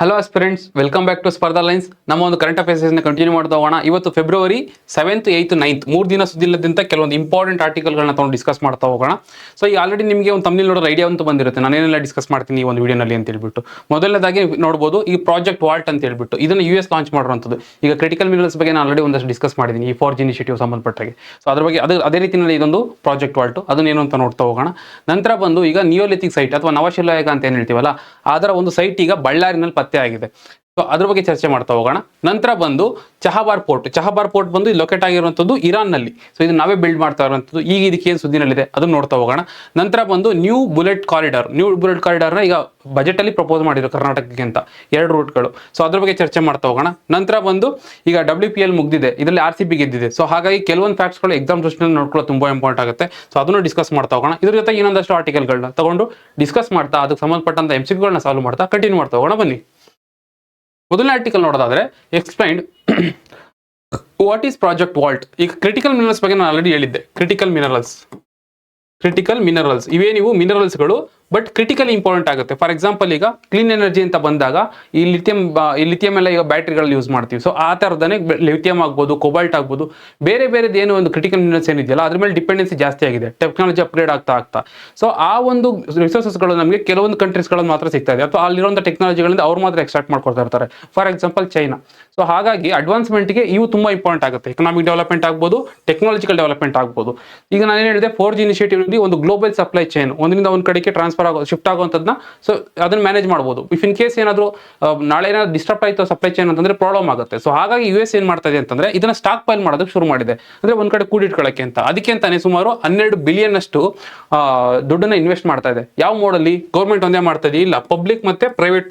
Hello aspirants, welcome back to Spardha lines. ನಮ್ಮ ಒಂದು current ಅಫೇರ್ಸ್ನ continue ಮಾಡ್ತಾ ಹೋಗೋಣ. ಇವತ್ತು ಫೆಬ್ರವರಿ 7th, 8th, 9th 3 ದಿನ ಸುದ್ದಿಲ್ಲದಂತ ಕೆಲವೊಂದು ಇಂಪಾರ್ಟೆಂಟ್ ಆರ್ಟಿಕಲ್ಗಳನ್ನ ತಗೊಂಡು ಡಿಸ್ಕಸ್ ಮಾಡ್ತಾ ಹೋಗೋಣ. ಸೊ ಈಗ ಆಲ್ರೆಡಿ ನಿಮಗೆ ಒಂದು ತಮಿಳು ನೋಡೋ ಐಡಿಯಾ ಅಂತೂ ಬಂದಿರುತ್ತೆ, ನಾನೇನೆಲ್ಲ ಡಿಸ್ಕಸ್ ಮಾಡ್ತೀನಿ ಈ ಒಂದು ವಿಡಿಯೋನಲ್ಲಿ ಅಂತ ಹೇಳ್ಬಿಟ್ಟು. ಮೊದಲನೇದಾಗಿ ನೋಡ್ಬೋದು ಈ ಪ್ರಾಜೆಕ್ಟ್ ವಾಲ್ಟ್ ಅಂತ ಹೇಳ್ಬಿಟ್ಟು ಇದನ್ನು US ಲಾಂಚ್ ಮಾಡಿರುವಂಥದ್ದು. ಈಗ ಕ್ರಿಟಿಕಲ್ ಮಿನರಲ್ಸ್ ಬಗ್ಗೆ ನಾನು ಆಲ್ರೆಡಿ ಒಂದಷ್ಟು ಡಿಸ್ಕಸ್ ಮಾಡಿದ್ದೀನಿ ಈ 4G ಇನಿಷಿಯೇಟಿವ್ ಸಂಬಂಧಪಟ್ಟಾಗೆ. ಸೊ ಅದ್ರ ಬಗ್ಗೆ ಅದೇ ರೀತಿಯಲ್ಲಿ ಇದೊಂದು ಪ್ರಾಜೆಕ್ಟ್ ವಾಲ್ಟ್ ಅದನ್ನೇನು ಅಂತ ನೋಡ್ತಾ ಹೋಗೋಣ. ನಂತರ ಬಂದು ಈಗ ನಿಯೋಲಿಥಿಕ್ ಸೈಟ್ ಅಥವಾ ನವಶಿಲಾಯುಗ ಅಂತ ಏನು ಹೇಳ್ತೀವಲ್ಲ, ಅದರ ಒಂದು ಸೈಟ್ ಈಗ ಬಳ್ಳಾರಿನಲ್ಲಿ ಪತ್ತೆ ಆಗಿದೆ. ಸೊ ಅದ್ರ ಬಗ್ಗೆ ಚರ್ಚೆ ಮಾಡ್ತಾ ಹೋಗೋಣ. ನಂತರ ಬಂದು ಚಹಬಾರ್ ಪೋರ್ಟ್ ಬಂದು ಲೊಕೇಟ್ ಆಗಿರುವಂಥದ್ದು ಇರಾನ್ನಲ್ಲಿ. ಸೊ ಇದು ನಾವೇ ಬಿಲ್ಡ್ ಮಾಡ್ತಾ ಇರುವಂಥದ್ದು. ಈಗ ಇದಕ್ಕೆ ಏನು ಸುದ್ದಿನಲ್ಲಿದೆ ಅದನ್ನು ನೋಡ್ತಾ ಹೋಗೋಣ. ನಂತರ ಬಂದು ನ್ಯೂ ಬುಲೆಟ್ ಕಾರಿಡಾರ್ನ ಈಗ ಬಜೆಟಲ್ಲಿ ಪ್ರಪೋಸ್ ಮಾಡಿದ್ರು ಕರ್ನಾಟಕಕ್ಕೆ ಅಂತ 2 ರೂಟ್ಗಳು. ಸೊ ಅದ್ರ ಬಗ್ಗೆ ಚರ್ಚೆ ಮಾಡ್ತಾ ಹೋಗೋಣ. ನಂತರ ಬಂದು ಈಗ WPL ಮುಗ್ದಿದೆ, ಇದರಲ್ಲಿ RCB ಗೆದ್ದಿದೆ. ಸೊ ಹಾಗಾಗಿ ಕೆಲವೊಂದು ಫ್ಯಾಕ್ಟ್ಸ್ಗಳು ಎಕ್ಸಾಮ್ ದೃಷ್ಟಿಯಲ್ಲಿ ನೋಡ್ಕೊಳ್ಳೋದು ತುಂಬಾ ಇಂಪಾರ್ಟೆಂಟ್ ಆಗುತ್ತೆ. ಸೊ ಅದನ್ನು ಡಿಸ್ಕಸ್ ಮಾಡ್ತಾ ಹೋಗೋಣ. ಇದ್ರ ಜೊತೆ ಇನ್ನೊಂದಷ್ಟು ಆರ್ಟಿಕಲ್ಗಳನ್ನ ತಗೊಂಡು ಡಿಸ್ಕಸ್ ಮಾಡ್ತಾ ಅದಕ್ಕೆ ಸಂಬಂಧಪಟ್ಟಂತ MCQಗಳನ್ನ ಸಾಲ್ವ್ ಮಾಡ್ತಾ ಕಂಟಿನ್ಯೂ ಮಾಡ್ತಾ ಹೋಗೋಣ. ಬನ್ನಿ. ಮೊದಲನೇ ಆರ್ಟಿಕಲ್ ನೋಡೋದಾದ್ರೆ explained what is project vault. ಈಗ ಕ್ರಿಟಿಕಲ್ ಮಿನರಲ್ಸ್ ಬಗ್ಗೆ ನಾನು ಆಲ್ರೆಡಿ ಹೇಳಿದ್ದೆ. ಕ್ರಿಟಿಕಲ್ ಮಿನರಲ್ಸ್ ಇವೇ ನೀವು ಮಿನರಲ್ಸ್ಗಳು, ಬಟ್ ಕ್ರಿಟಿಕಲಿ ಇಂಪಾರ್ಟೆಂಟ್ ಆಗುತ್ತೆ. ಫಾರ್ ಎಕ್ಸಾಂಪಲ್ ಈಗ ಕ್ಲೀನ್ ಎನರ್ಜಿ ಅಂತ ಬಂದಾಗ ಈ ಲಿಥಿಯಂ ಎಲ್ಲ ಈಗ ಬ್ಯಾಟ್ರಿಗಳಲ್ಲಿ ಯೂಸ್ ಮಾಡ್ತೀವಿ. ಸೊ ಆ ಥರದನೇ ಲಿಥಿಯಂ ಆಗ್ಬೋದು, ಕೋಬಾಲ್ಟ್ ಆಗ್ಬೋದು, ಬೇರೆದು ಏನೋ ಒಂದು ಕ್ರಿಟಿಕಲ್ ಮಿನರಲ್ಸ್ ಏನಿದೆಯಲ್ಲ ಅದ್ರ ಮೇಲೆ ಡಿಪೆಂಡೆನ್ಸಿ ಜಾಸ್ತಿ ಆಗಿದೆ ಟೆಕ್ನಾಲಜಿ ಅಪ್ಗ್ರೇಡ್ ಆಗ್ತಾ. ಸೊ ಆ ಒಂದು ರಿಸೋರ್ಸಸ್ಗಳು ನಮಗೆ ಕೆಲವೊಂದು ಕಂಟ್ರೀಸ್ಗಳಲ್ಲಿ ಮಾತ್ರ ಸಿಗ್ತಾ ಇದೆ, ಅಥವಾ ಅಲ್ಲಿರುವಂಥ ಟೆಕ್ನಾಲಜಿಗಳಿಂದ ಅವ್ರು ಮಾತ್ರ ಎಕ್ಸ್ಟ್ರಾಕ್ಟ್ ಮಾಡ್ಕೊಳ್ತಾ ಇರ್ತಾರೆ. For example China. ಸೊ ಹಾಗಾಗಿ ಅಡ್ವಾನ್ಸ್ಮೆಂಟ್ಗೆ ಇವು ತುಂಬ ಇಂಪಾರ್ಟೆಂಟ್ ಆಗುತ್ತೆ. ಎಕನಾಮಿಕ್ ಡೆವಲಪ್ಮೆಂಟ್ ಆಗ್ಬೋದು, ಟೆಕ್ನಾಲಜಿಕಲ್ ಡೆವಲಪ್ಮೆಂಟ್ ಆಗ್ಬೋದು. ಈಗ ನಾನು ಏನು ಹೇಳಿದೆ, 4G ಇನಿಷಿಯೇಟಿವ್ ಒಂದು ಗ್ಲೋಬಲ್ ಸಪ್ಲೈ ಚೈನ್ ಒಂದರಿಂದ ಒಂದು ಕಡೆಗೆ ಶಿಫ್ಟ್ ಆಗುವಂಥದ್ದನ್ನ ಸೊ ಅದನ್ನ ಮ್ಯಾನೇಜ್ ಮಾಡ್ಬೋದು. ಇಫ್ ಇನ್ ಕೇಸ್ ಏನಾದರೂ ನಾಳೆ ಏನಾದ್ರು ಡಿಸ್ಟರ್ಬ್ ಆಯಿತು ಸಪ್ಲೈ ಚೈನ್ ಅಂತಂದ್ರೆ ಪ್ರಾಬ್ಲಮ್ ಆಗುತ್ತೆ. ಸೊ ಹಾಗಾಗಿ US ಏನು ಮಾಡ್ತಾ ಇದೆ ಅಂತಂದ್ರೆ ಇದನ್ನ ಸ್ಟಾಕ್ ಪೈಲ್ ಮಾಡೋದಕ್ಕೆ ಶುರು ಮಾಡಿದೆ, ಅಂದ್ರೆ ಒಂದ್ ಕಡೆ ಕೂಡಿಟ್ಕೊಳ್ಳೋಕೆ ಅಂತ. ಅದಕ್ಕೆ ಅಂತಾನೆ ಸುಮಾರು 12 ಬಿಲಿಯನ್ ಅಷ್ಟು ದುಡ್ಡನ್ನ ಇನ್ವೆಸ್ಟ್ ಮಾಡ್ತಾ ಇದೆ. ಯಾವ ಮೋಡಲ್ಲಿ? ಗೌರ್ಮೆಂಟ್ ಒಂದೇ ಮಾಡ್ತಾ ಇದೆ ಇಲ್ಲ, ಪಬ್ಲಿಕ್ ಮತ್ತೆ ಪ್ರೈವೇಟ್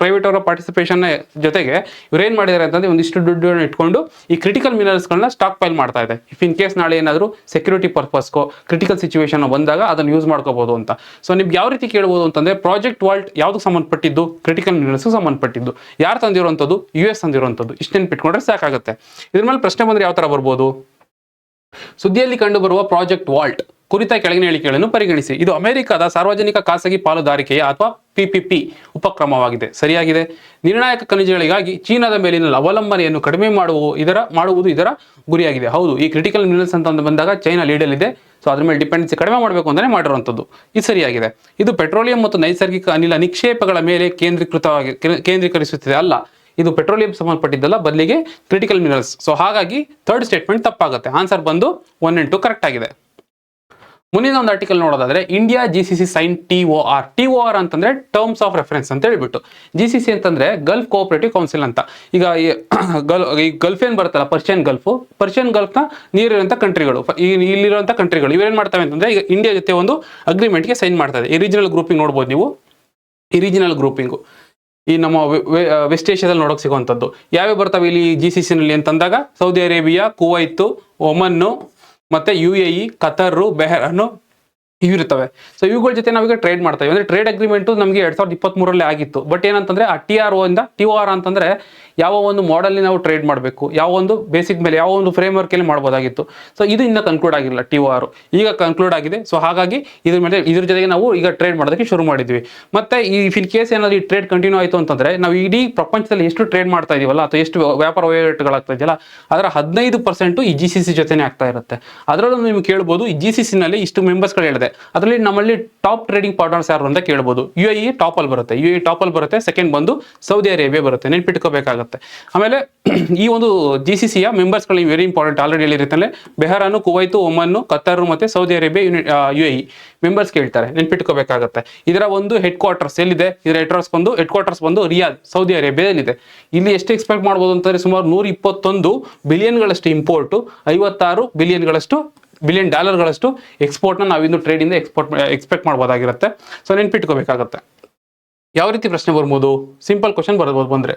ಪ್ರೈವೇಟ್ ಅವರ ಪಾರ್ಟಿಸಿಪೇಷನ್ ಜೊತೆಗೆ ಇವ್ರು ಏನ್ ಮಾಡಿದ್ದಾರೆ ಅಂತಂದ್ರೆ ಒಂದಿಷ್ಟು ದುಡ್ಡನ್ನು ಇಟ್ಕೊಂಡು ಈ ಕ್ರಿಟಿಕಲ್ ಮಿನರಲ್ಸ್ಗಳನ್ನ ಸ್ಟಾಕ್ ಪೈಲ್ ಮಾಡ್ತಾ ಇದೆ. ಇಫ್ ಇನ್ ಕೇಸ್ ನಾಳೆ ಏನಾದರೂ ಸೆಕ್ಯೂರಿಟಿ ಪರ್ಪಸ್ಗೋ ಕ್ರಿಟಿಕಲ್ ಸಿಚುವೇಶನ್ ಬಂದಾಗ ಅದನ್ನು ಯೂಸ್ ಮಾಡ್ಕೋಬಹುದು ಅಂತ. ಸೊ ನಿಮ್ಗೆ ಯಾವ ರೀತಿ ಕೇಳಬಹುದು ಅಂತಂದ್ರೆ ಪ್ರಾಜೆಕ್ಟ್ ವಾಲ್ಟ್ ಯಾವ್ದಕ್ಕೆ ಸಂಬಂಧಪಟ್ಟಿದ್ದು? ಕ್ರಿಟಿಕಲ್ ಮಿನರಲ್ಸ್ ಸಂಬಂಧಪಟ್ಟಿದ್ದು. ಯಾರು ತಂದಿರುವಂಥದ್ದು? US ತಂದಿರುವಂಥದ್ದು. ಇಷ್ಟು ನೆನ್ಪಿಟ್ಕೊಂಡ್ರೆ ಸಾಕಾಗುತ್ತೆ. ಇದ್ರ ಮೇಲೆ ಪ್ರಶ್ನೆ ಬಂದ್ರೆ ಯಾವ ತರ ಬರ್ಬೋದು? ಸುದ್ದಿಯಲ್ಲಿ ಕಂಡು ಬರುವ ಪ್ರಾಜೆಕ್ಟ್ ವಾಲ್ಟ್ ಕುರಿತ ಕೆಳಗಿನ ಹೇಳಿಕೆಗಳನ್ನು ಪರಿಗಣಿಸಿ. ಇದು ಅಮೆರಿಕದ ಸಾರ್ವಜನಿಕ ಖಾಸಗಿ ಪಾಲುದಾರಿಕೆಯ ಅಥವಾ PPP ಉಪಕ್ರಮವಾಗಿದೆ. ಸರಿಯಾಗಿದೆ. ನಿರ್ಣಾಯಕ ಖನಿಜಗಳಿಗಾಗಿ ಚೀನಾದ ಮೇಲಿನ ಅವಲಂಬನೆಯನ್ನು ಕಡಿಮೆ ಮಾಡುವುದು ಇದರ ಗುರಿಯಾಗಿದೆ. ಹೌದು, ಈ ಕ್ರಿಟಿಕಲ್ ಮಿನರಲ್ಸ್ ಅಂತ ಬಂದಾಗ ಚೈನಾ ಲೀಡಲ್ ಇದೆ. ಸೊ ಅದ್ರ ಮೇಲೆ ಡಿಪೆಂಡೆನ್ಸಿ ಕಡಿಮೆ ಮಾಡಬೇಕು ಅಂತಾನೆ ಮಾಡಿರುವಂಥದ್ದು. ಇದು ಸರಿಯಾಗಿದೆ. ಇದು ಪೆಟ್ರೋಲಿಯಂ ಮತ್ತು ನೈಸರ್ಗಿಕ ಅನಿಲ ನಿಕ್ಷೇಪಗಳ ಮೇಲೆ ಕೇಂದ್ರೀಕರಿಸುತ್ತಿದೆ. ಅಲ್ಲ, ಇದು ಪೆಟ್ರೋಲಿಯಂ ಸಂಬಂಧಪಟ್ಟಿದ್ದಲ್ಲ, ಬದಲಿಗೆ ಕ್ರಿಟಿಕಲ್ ಮಿನರಲ್ಸ್. ಸೊ ಹಾಗಾಗಿ ಥರ್ಡ್ ಸ್ಟೇಟ್ಮೆಂಟ್ ತಪ್ಪಾಗುತ್ತೆ. ಆನ್ಸರ್ ಬಂದು 1 and 2 ಕರೆಕ್ಟ್ ಆಗಿದೆ. ಮುಂದಿನ ಒಂದು ಆರ್ಟಿಕಲ್ ನೋಡೋದಾದ್ರೆ ಇಂಡಿಯಾ GCC ಸೈನ್ TOR ಅಂತಂದ್ರೆ ಟರ್ಮ್ಸ್ ಆಫ್ ರೆಫರೆನ್ಸ್ ಅಂತ ಹೇಳ್ಬಿಟ್ಟು. GCC ಅಂತಂದ್ರೆ ಗಲ್ಫ್ ಕೋಆಪರೇಟಿವ್ ಕೌನ್ಸಿಲ್ ಅಂತ. ಈಗ ಈ ಗಲ್ಫ್ ಏನ್ ಬರುತ್ತಲ್ಲ, ಪರ್ಷಿಯನ್ ಗಲ್ಫ್ನ ನೀರಿರುವಂಥ ಕಂಟ್ರಿಗಳು, ಇಲ್ಲಿರುವಂಥ ಕಂಟ್ರಿಗಳು ಇವೇನ್ ಮಾಡ್ತವೆ ಅಂತಂದ್ರೆ ಈಗ ಇಂಡಿಯಾ ಜೊತೆ ಒಂದು ಅಗ್ರಿಮೆಂಟ್ಗೆ ಸೈನ್ ಮಾಡ್ತಾ ಇದೆ. ಈ ರೀಜನಲ್ ಗ್ರೂಪಿಂಗ್ ನೋಡ್ಬೋದು ನೀವು. ಈ ರೀಜನಲ್ ಗ್ರೂಪಿಂಗು ಈ ನಮ್ಮ ವೆಸ್ಟ್ ಏಷ್ಯಾದಲ್ಲಿ ನೋಡೋಕೆ ಸಿಗುವಂಥದ್ದು ಯಾವ್ಯಾವ ಬರ್ತವೆ ಇಲ್ಲಿ GCC ನಲ್ಲಿ ಅಂತಂದಾಗ ಸೌದಿ ಅರೇಬಿಯಾ, ಕುವೈತ್, ಒಮನ್ ಮತ್ತೆ UAE, ಕತರ್, ಬೆಹ್ರಾನ್ ಇವಿರ್ತವೆ. ಸೊ ಇವುಗಳ ಜೊತೆ ನಾವೀಗ ಟ್ರೇಡ್ ಮಾಡ್ತಾ ಇದ್ದೀವಿ. ಅಂದ್ರೆ ಟ್ರೇಡ್ ಅಗ್ರಿಮೆಂಟ್ ನಮಗೆ 2023 ಆಗಿತ್ತು. ಬಟ್ ಏನಂತಂದ್ರೆ ಆ TOR ಅಂತಂದ್ರೆ ಯಾವ ಒಂದು ಮಾಡೆಲ್ ನಾವು ಟ್ರೇಡ್ ಮಾಡಬೇಕು, ಯಾವ ಒಂದು ಬೇಸಿಕ್ ಮೇಲೆ, ಯಾವ ಒಂದು ಫ್ರೇಮ್ ವರ್ಕ್ ಅಲ್ಲಿ ಮಾಡಬಹುದಾಗಿತ್ತು. ಸೊ ಇದು ಇನ್ನ ಕನ್ಕ್ಲೂಡ್ ಆಗಿಲ್ಲ. TOR ಈಗ ಕನ್ಕ್ಲೂಡ್ ಆಗಿದೆ. ಸೊ ಹಾಗಾಗಿ ಇದ್ರ ಜೊತೆಗೆ ನಾವು ಈಗ ಟ್ರೇಡ್ ಮಾಡೋದಕ್ಕೆ ಶುರು ಮಾಡಿದ್ವಿ. ಮತ್ತೆ ಈ ಇನ್ ಕೇಸ್ ಏನಾದ್ರು ಈ ಟ್ರೇಡ್ ಕಂಟಿನ್ಯೂ ಆಯಿತು ಅಂತಂದ್ರೆ ನಾವು ಇಡೀ ಪ್ರಪಂಚದಲ್ಲಿ ಎಷ್ಟು ಟ್ರೇಡ್ ಮಾಡ್ತಾ ಇದೀವಲ್ಲ, ಅಥವಾ ಎಷ್ಟು ವ್ಯಾಪಾರ ವಹಿವಾಟುಗಳಾಗ್ತಾ ಇದೆಯಲ್ಲ, ಅದರ 15% ಈ GCC ಜೊತೆನೆ ಆಗ್ತಾ ಇರುತ್ತೆ. ಅದರಲ್ಲೂ ನೀವು ಕೇಳ್ಬೋದು ಈ GCC ನಲ್ಲಿ ಇಷ್ಟು ಮೆಂಬರ್ಸ್ಗಳು ಹೇಳಿದೆ, ಅದರಲ್ಲಿ ನಮ್ಮಲ್ಲಿ ಟಾಪ್ ಟ್ರೇಡಿಂಗ್ ಪಾರ್ಟ್ನರ್ಸ್ ಯಾರು ಅಂತ ಕೇಳ್ಬೋದು. UAE ಟಾಪ್ ಅಲ್ಲಿ ಬರುತ್ತೆ. ಸೆಕೆಂಡ್ ಬಂದು ಸೌದಿ ಅರೇಬಿಯಾ ಬರುತ್ತೆ. ನೆನ್ಪಿಟ್ಕೋಬೇಕಾಗುತ್ತೆ. ಆಮೇಲೆ ಈ ಒಂದು GCCಯ ಮೆಂಬರ್ಸ್ಗಳು ವೆರಿ ಇಂಪಾರ್ಟೆಂಟ್. ಆಲ್ರೆಡಿ ಹೇಳಿರ್ತಾನೆ, ಬೆಹರಾನು, ಕುವೈತು, ಒಮನ್, ಕತರ್ ಮತ್ತೆ ಸೌದಿ ಅರೇಬಿಯಾ, UAE ಮೆಂಬರ್ಸ್ ಕೇಳ್ತಾರೆ, ನೆನ್ಪಿಟ್ಕೋಬೇಕಾಗುತ್ತೆ. ಇದರ ಒಂದು ಹೆಡ್ ಕ್ವಾರ್ಟರ್ಸ್ ಎಲ್ಲಿದೆ? ಇದರ ಹೆಡ್ ಕ್ವಾರ್ಟರ್ಸ್ ಬಂದು ರಿಯಾದ್, ಸೌದಿ ಅರೇಬಿಯಾದಲ್ಲಿದೆ. ಇಲ್ಲಿ ಎಷ್ಟು ಎಕ್ಸ್ಪೆಕ್ಟ್ ಮಾಡ್ಬೋದು ಅಂತಂದ್ರೆ ಸುಮಾರು 121 ಬಿಲಿಯನ್ಗಳಷ್ಟು ಇಂಪೋರ್ಟ್, 56 ಬಿಲಿಯನ್ ಡಾಲರ್ಗಳಷ್ಟು ಎಕ್ಸ್ಪೋರ್ಟ್ನ ನಾವಿಂದು ಟ್ರೇಡಿಂದ ಎಕ್ಸ್ಪೆಕ್ಟ್ ಮಾಡ್ಬೋದಾಗಿರುತ್ತೆ. ಸೊ ನೆನ್ಪಿಟ್ಕೋಬೇಕಾಗತ್ತೆ. ಯಾವ ರೀತಿ ಪ್ರಶ್ನೆ ಬರ್ಬೋದು? ಸಿಂಪಲ್ ಕ್ವಶನ್ ಬರ್ಬೋದು. ಬಂದ್ರೆ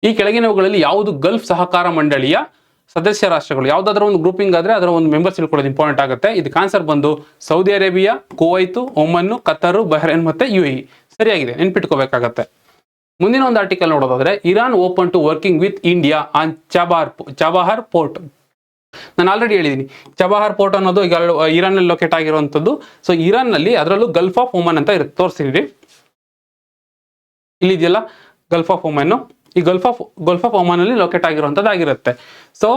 ಈ ಕೆಳಗಿನವುಗಳಲ್ಲಿ ಯಾವುದು ಗಲ್ಫ್ ಸಹಕಾರ ಮಂಡಳಿಯ ಸದಸ್ಯ ರಾಷ್ಟ್ರಗಳು? ಯಾವುದಾದ್ರೂ ಒಂದು ಗ್ರೂಪಿಂಗ್ ಆದ್ರೆ ಅದರ ಒಂದು ಮೆಂಬರ್ಸ್ ತಿಳ್ಕೊಳ್ಳೋದು ಇಂಪಾರ್ಟೆಂಟ್ ಆಗುತ್ತೆ. ಇದಕ್ಕೆ ಆನ್ಸರ್ ಬಂದು Saudi Arabia, Kuwait, Oman, Qatar, Bahrain ಮತ್ತೆ UAE. ಸರಿಯಾಗಿದೆ, ನೆನ್ಪಿಟ್ಕೋಬೇಕಾಗತ್ತೆ. ಮುಂದಿನ ಒಂದು ಆರ್ಟಿಕಲ್ ನೋಡೋದಾದ್ರೆ Iran open to working with India on Chabahar port. ನಾನು ಆಲ್ರೆಡಿ ಹೇಳಿದ್ದೀನಿ, ಚಬಹಾರ್ ಪೋರ್ಟ್ ಅನ್ನೋದು ಈಗ ಇರಾನ್ ನಲ್ಲಿ ಲೊಕೇಟ್ ಆಗಿರುವಂತದ್ದು. ಸೊ ಇರಾನ್ ನಲ್ಲಿ ಅದರಲ್ಲೂ ಗಲ್ಫ್ ಆಫ್ ಒಮನ್ ಅಂತ ತೋರಿಸಿದ್ವಿ. ಇಲ್ಲಿದೆಯಲ್ಲ ಗಲ್ಫ್ ಆಫ್ ಒಮನ್, ಈ ಗಲ್ಫ್ ಆಫ್ ಒಮನ್ ಅಲ್ಲಿ ಲೊಕೇಟ್ ಆಗಿರುವಂತದ್ದಾಗಿರುತ್ತೆ. ಸೊ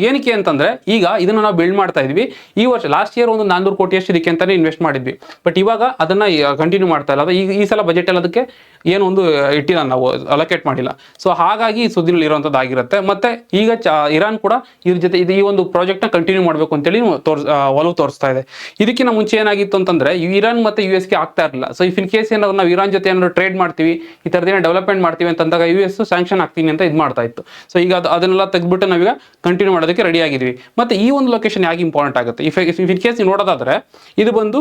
ಏನಕ್ಕೆ ಅಂತಂದ್ರೆ ಈಗ ಇದನ್ನ ನಾವು ಬಿಲ್ಡ್ ಮಾಡ್ತಾ ಇದೀವಿ. ಈ ವರ್ಷ ಲಾಸ್ಟ್ ಇಯರ್ ಒಂದು 400 ಕೋಟಿಯಷ್ಟು ಇದಕ್ಕೆ ಅಂತಾನೆ ಇನ್ವೆಸ್ಟ್ ಮಾಡಿದ್ವಿ. ಬಟ್ ಇವಾಗ ಅದನ್ನ ಕಂಟಿನ್ಯೂ ಮಾಡ್ತಾ ಇಲ್ಲ. ಈ ಸಲ ಬಜೆಟ್ ಅಲ್ಲಿ ಅದಕ್ಕೆ ಏನು ಒಂದು ಇಟ್ಟಿಲ್ಲ, ನಾವು ಅಲೋಕೇಟ್ ಮಾಡಿಲ್ಲ. ಸೊ ಹಾಗಾಗಿ ಈ ಸುದ್ದಿನಲ್ಲಿ ಇರುವಂತದ್ದಾಗಿರುತ್ತೆ. ಮತ್ತೆ ಈಗ ಇರಾನ್ ಕೂಡ ಇದ್ರ ಜೊತೆ ಈ ಒಂದು ಪ್ರಾಜೆಕ್ಟ್ ನ ಕಂಟಿನ್ಯೂ ಮಾಡಬೇಕು ಅಂತೇಳಿ ಒಲವು ತೋರಿಸ್ತಾ ಇದೆ. ಇದಕ್ಕಿಂತ ಮುಂಚೆ ಏನಾಗಿತ್ತು ಅಂತಂದ್ರೆ ಇರಾನ್ ಮತ್ತೆ US ಗೆ ಆಗ್ತಾ ಇರಲಿಲ್ಲ. ಸೊ ಇಫ್ ಇನ್ ಕೇಸ್ ಏನಾದ್ರು ನಾವು ಇರಾನ್ ಜೊತೆ ಏನಾದ್ರು ಟ್ರೇಡ್ ಮಾಡ್ತೀವಿ, ಈ ತರದೇನೋ ಡೆವಲಪ್ಮೆಂಟ್ ಮಾಡ್ತೀವಿ ಅಂತಂದಾಗ US ಸ್ಯಾಂಕ್ಷನ್ ಆಗ್ತೀನಿ ಅಂತ ಇದು ಮಾಡ್ತಾ ಇತ್ತು. ಸೊ ಈಗ ಅದನ್ನೆಲ್ಲ ತೆಗೆದ್ಬಿಟ್ಟು ನಾವೀಗ ಕಂಟಿನ್ಯೂ ಮಾಡೋದಕ್ಕೆ ರೆಡಿ ಆಗಿದ್ವಿ. ಮತ್ತೆ ಈ ಒಂದು ಲೊಕೇಶನ್ ಯಾಕೆ ಇಂಪಾರ್ಟೆಂಟ್ ಆಗುತ್ತೆ, ಇಫ್ ಇನ್ ಕೇಸ್ ನೋಡೋದಾದ್ರೆ ಇದು ಬಂದು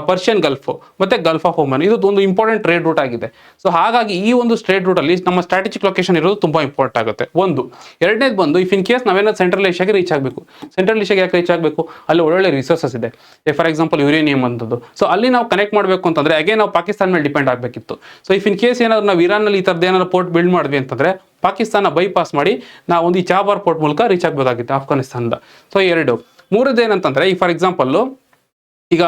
ಪರ್ಷಿಯನ್ ಗಲ್ಫ್ ಮತ್ತೆ ಗಲ್ಫ್ ಆಫ್ ಒಮನ್, ಇದು ಒಂದು ಇಂಪಾರ್ಟೆಂಟ್ ಟ್ರೇಡ್ ರೂಟ್ ಆಗಿದೆ. ಸೊ ಹಾಗಾಗಿ ಈ ಒಂದು ಟ್ರೇಡ್ ರೂಟ್ ಅಲ್ಲಿ ನಮ್ಮ ಸ್ಟ್ರಾಟಜಿಕ್ ಲೊಕೇಶನ್ ಇರೋದು ತುಂಬಾ ಇಂಪಾರ್ಟೆಂಟ್ ಆಗುತ್ತೆ. ಒಂದು. ಎರಡನೇದು ಬಂದು ಇಫ್ ಇನ್ ಕೇಸ್ ನಾವೇನಾದ್ರು ಸೆಂಟ್ರಲ್ ಏಷ್ಯಾಗೆ ರೀಚ್ ಆಗಬೇಕು. ಸೆಂಟ್ರಲ್ ಏಷ್ಯಾಗೆ ಯಾಕೆ ರೀಚ್ ಆಗಬೇಕು, ಅಲ್ಲಿ ಒಳ್ಳೊಳ್ಳೆ ರಿಸೋರ್ಸಸ್ ಇದೆ. ಫಾರ್ ಎಕ್ಸಾಂಪಲ್ ಯುರೇನಿಯಂ ಅಂತದ್ದು. ಸೊ ಅಲ್ಲಿ ನಾವು ಕನೆಕ್ಟ್ ಮಾಡಬೇಕು ಅಂತಂದ್ರೆ ಅಗೇನ್ ನಾವು ಪಾಕಿಸ್ತಾನ ಮೇಲೆ ಡಿಪೆಂಡ್ ಆಗಬೇಕಿತ್ತು. ಸೊ ಇಫ್ ಇನ್ ಕೇಸ್ ಏನಾದ್ರು ನಾವು ಇರಾನ್ ನಲ್ಲಿ ಈ ತರದ್ದು ಏನಾದ್ರು ಪೋರ್ಟ್ ಬಿಲ್ಡ್ ಮಾಡಿದ್ವಿ ಅಂತಂದ್ರೆ ಪಾಕಿಸ್ತಾನ ಬೈಪಾಸ್ ಮಾಡಿ ನಾವು ಒಂದು ಈ ಚಾಬಾರ್ ಪೋರ್ಟ್ ಮೂಲಕ ರೀಚ್ ಆಗಬಹುದಾಗಿತ್ತು ಅಫ್ಘಾನಿಸ್ತಾನದ. ಸೊ ಎರಡು. ಮೂರದ್ದು ಏನಂತಂದ್ರೆ ಈ ಫಾರ್ ಎಕ್ಸಾಂಪಲ್ ಈಗ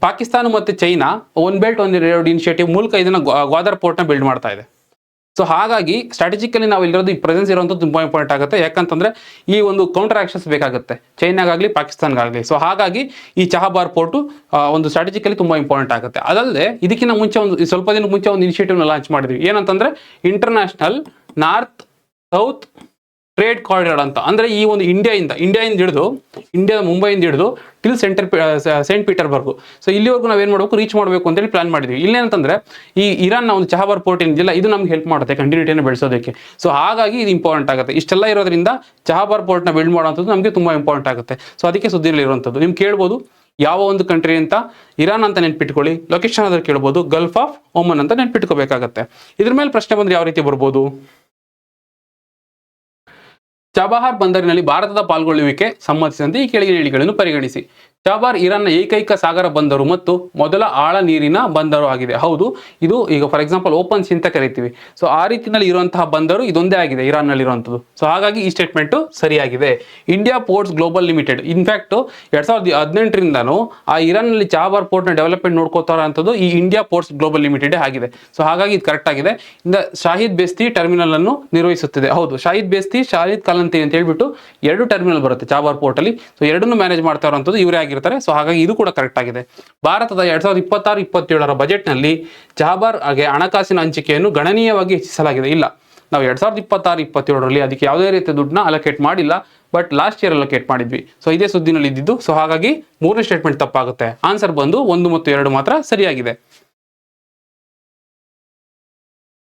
ಪಾಕಿಸ್ತಾನ ಮತ್ತೆ China one belt one road initiative ಮೂಲಕ ಇದನ್ನ ಗ್ವಾದರ್ ಪೋರ್ಟ್ ನ ಬಿಲ್ಡ್ ಮಾಡ್ತಾ ಇದೆ. ಸೊ ಹಾಗಾಗಿ ಸ್ಟ್ರಾಟಜಿಕಲಿ ನಾವು ಇಲ್ಲಿರೋದು ಈ ಪ್ರೆಸೆನ್ಸ್ ಇರೋದು ತುಂಬಾ ಇಂಪಾರ್ಟೆಂಟ್ ಆಗುತ್ತೆ. ಯಾಕಂತಂದ್ರೆ ಈ ಒಂದು ಕೌಂಟರ್ ಆಕ್ಷನ್ಸ್ ಬೇಕಾಗುತ್ತೆ ಚೈನಾಗಾಗ್ಲಿ ಪಾಕಿಸ್ತಾನ್ಗಾಗ್ಲಿ. ಸೊ ಹಾಗಾಗಿ ಈ ಚಹಾಬಾರ್ ಪೋರ್ಟು ಒಂದು ಸ್ಟ್ರಾಟಜಿಕಲಿ ತುಂಬಾ ಇಂಪಾರ್ಟೆಂಟ್ ಆಗುತ್ತೆ. ಅದಲ್ಲದೆ ಇದಕ್ಕಿಂತ ಮುಂಚೆ ಸ್ವಲ್ಪ ದಿನ ಮುಂಚೆ ಒಂದು ಇನಿಷಿಯೇಟಿವ್ ನ ಲಾಂಚ್ ಮಾಡಿದ್ವಿ. ಏನಂತಂದ್ರೆ international north south trade corridor ಅಂತ. ಅಂದ್ರೆ ಈ ಒಂದು ಇಂಡಿಯಾದಿಂದ ಹಿಡಿದು ಇಂಡಿಯಾದ ಮುಂಬೈಯಿಂದ ಹಿಡಿದು ಟಿಲ್ ಸೆಂಟ್ ಪೀಟರ್ಬರ್ಗ್. ಸೊ ಇಲ್ಲಿವರೆಗೂ ನಾವೇನ್ ಮಾಡಬೇಕು, ರೀಚ್ ಮಾಡಬೇಕು ಅಂತೇಳಿ ಪ್ಲಾನ್ ಮಾಡಿದ್ವಿ. ಇಲ್ಲೇನಂತಂದ್ರೆ ಈ ಇರಾನ್ ಒಂದು ಚಹಾಬಾರ್ ಪೋರ್ಟ್ ಏನಿದೆಯಲ್ಲ ಇದು ನಮ್ಗೆ ಹೆಲ್ಪ್ ಮಾಡುತ್ತೆ ಕಂಟಿನ್ಯೂಟಿಯನ್ನು ಬೆಳೆಸೋದಕ್ಕೆ. ಸೊ ಹಾಗಾಗಿ ಇದು ಇಂಪಾರ್ಟೆಂಟ್ ಆಗುತ್ತೆ. ಇಷ್ಟೆಲ್ಲ ಇರೋದ್ರಿಂದ ಚಹಾಬಾರ್ ಪೋರ್ಟ್ ನ ಬಿಲ್ಡ್ ಮಾಡುವಂಥದ್ದು ನಮಗೆ ತುಂಬಾ ಇಂಪಾರ್ಟೆಂಟ್ ಆಗುತ್ತೆ. ಸೊ ಅದಕ್ಕೆ ಸುದ್ದಿಯಲ್ಲಿ ಇರುವಂಥದ್ದು. ನಿಮ್ಗೆ ಕೇಳ್ಬೋದು ಯಾವ ಒಂದು ಕಂಟ್ರಿ ಅಂತ, ಇರಾನ್ ಅಂತ ನೆನ್ಪಿಟ್ಕೊಳ್ಳಿ. ಲೊಕೇಶನ್ ಆದ್ರೆ ಕೇಳ್ಬೋದು ಗಲ್ಫ್ ಆಫ್ ಒಮನ್ ಅಂತ ನೆನ್ಪಿಟ್ಕೋಬೇಕಾಗತ್ತೆ. ಇದ್ರ ಮೇಲೆ ಪ್ರಶ್ನೆ ಬಂದ್ರೆ ಯಾವ ರೀತಿ ಬರ್ಬೋದು, ಚಾಬಹಾರ್ ಬಂದರಿನಲ್ಲಿ ಭಾರತದ ಪಾಲ್ಗೊಳ್ಳುವಿಕೆ ಸಂಬಂಧಿಸಿದಂತೆ ಈ ಕೆಳಗಿನ ಹೇಳಿಕೆಗಳನ್ನು ಪರಿಗಣಿಸಿ. ಚಾಬಾರ್ ಇರಾನ್ನ ಏಕೈಕ ಸಾಗರ ಬಂದರು ಮತ್ತು ಮೊದಲ ಆಳ ನೀರಿನ ಬಂದರು ಆಗಿದೆ. ಹೌದು, ಇದು ಈಗ ಫಾರ್ ಎಕ್ಸಾಂಪಲ್ ಓಪನ್ ಸಿ ಅಂತ ಕರಿತೀವಿ. ಸೊ ಆ ರೀತಿಯಲ್ಲಿ ಇರುವಂತಹ ಬಂದರು ಇದೊಂದೇ ಆಗಿದೆ ಇರಾನ್ ನಲ್ಲಿ ಇರುವಂತದ್ದು. ಸೊ ಹಾಗಾಗಿ ಈ ಸ್ಟೇಟ್ಮೆಂಟ್ ಸರಿಯಾಗಿದೆ. India ports global limited in fact 2018ರಿಂದನೂ ಆ ಇರಾನ್ ನಲ್ಲಿ ಚಾಬಾರ್ ಪೋರ್ಟ್ ನ ಡೆವಲಪ್ಮೆಂಟ್ ನೋಡ್ಕೋತಾರ ಅಂತದ್ದು ಈ ಇಂಡಿಯಾ ಪೋರ್ಟ್ಸ್ ಗ್ಲೋಬಲ್ ಲಿಮಿಟೆಡ್ ಆಗಿದೆ. ಸೊ ಹಾಗಾಗಿ ಇದು ಕರೆಕ್ಟ್ ಆಗಿದೆ. ಇಂದ ಶಾಹಿದ್ ಬೇಸ್ತಿ ಟರ್ಮಿನಲ್ ಅನ್ನು ನಿರ್ವಹಿಸುತ್ತಿದೆ. ಹೌದು, ಶಾಹಿದ್ ಬೇಸ್ತಿ ಶಾಹಿದ್ ಕಲಂತಿ ಅಂತ ಹೇಳ್ಬಿಟ್ಟು 2 ಟರ್ಮಿನಲ್ ಬರುತ್ತೆ ಚಾಬಾರ್ ಪೋರ್ಟ್ ಅಲ್ಲಿ. ಸೊ ಎರಡನ್ನು ಮ್ಯಾನೇಜ್ ಮಾಡ್ತಾ ಇರುವಂತದ್ದು ಇವರೇ ಆಗಿರ್ತಾರೆ. ಸೊ ಹಾಗಾಗಿ ಇದು ಕೂಡ ಕರೆಕ್ಟ್ ಆಗಿದೆ. ಭಾರತದ 2026-27 ಬಜೆಟ್ ನಲ್ಲಿ ಚಹಾಬಾರ್ ಹಾಗೆ ಹಣಕಾಸಿನ ಹಂಚಿಕೆಯನ್ನು ಗಣನೀಯವಾಗಿ ಹೆಚ್ಚಿಸಲಾಗಿದೆ. ಇಲ್ಲ, ನಾವು 2026-27ರಲ್ಲಿ ಅದಕ್ಕೆ ಯಾವುದೇ ರೀತಿಯ ದುಡ್ಡನ್ನ ಅಲೋಕೇಟ್ ಮಾಡಿಲ್ಲ. ಬಟ್ ಲಾಸ್ಟ್ ಇಯರ್ ಅಲೋಕೇಟ್ ಮಾಡಿದ್ವಿ. ಸೊ ಇದೇ ಸುದ್ದಿನಲ್ಲಿ ಇದ್ದಿದ್ದು. ಸೊ ಹಾಗಾಗಿ 3ನೇ ಸ್ಟೇಟ್ಮೆಂಟ್ ತಪ್ಪಾಗುತ್ತೆ. ಆನ್ಸರ್ ಬಂದು 1 ಮತ್ತು 2 ಮಾತ್ರ ಸರಿಯಾಗಿದೆ.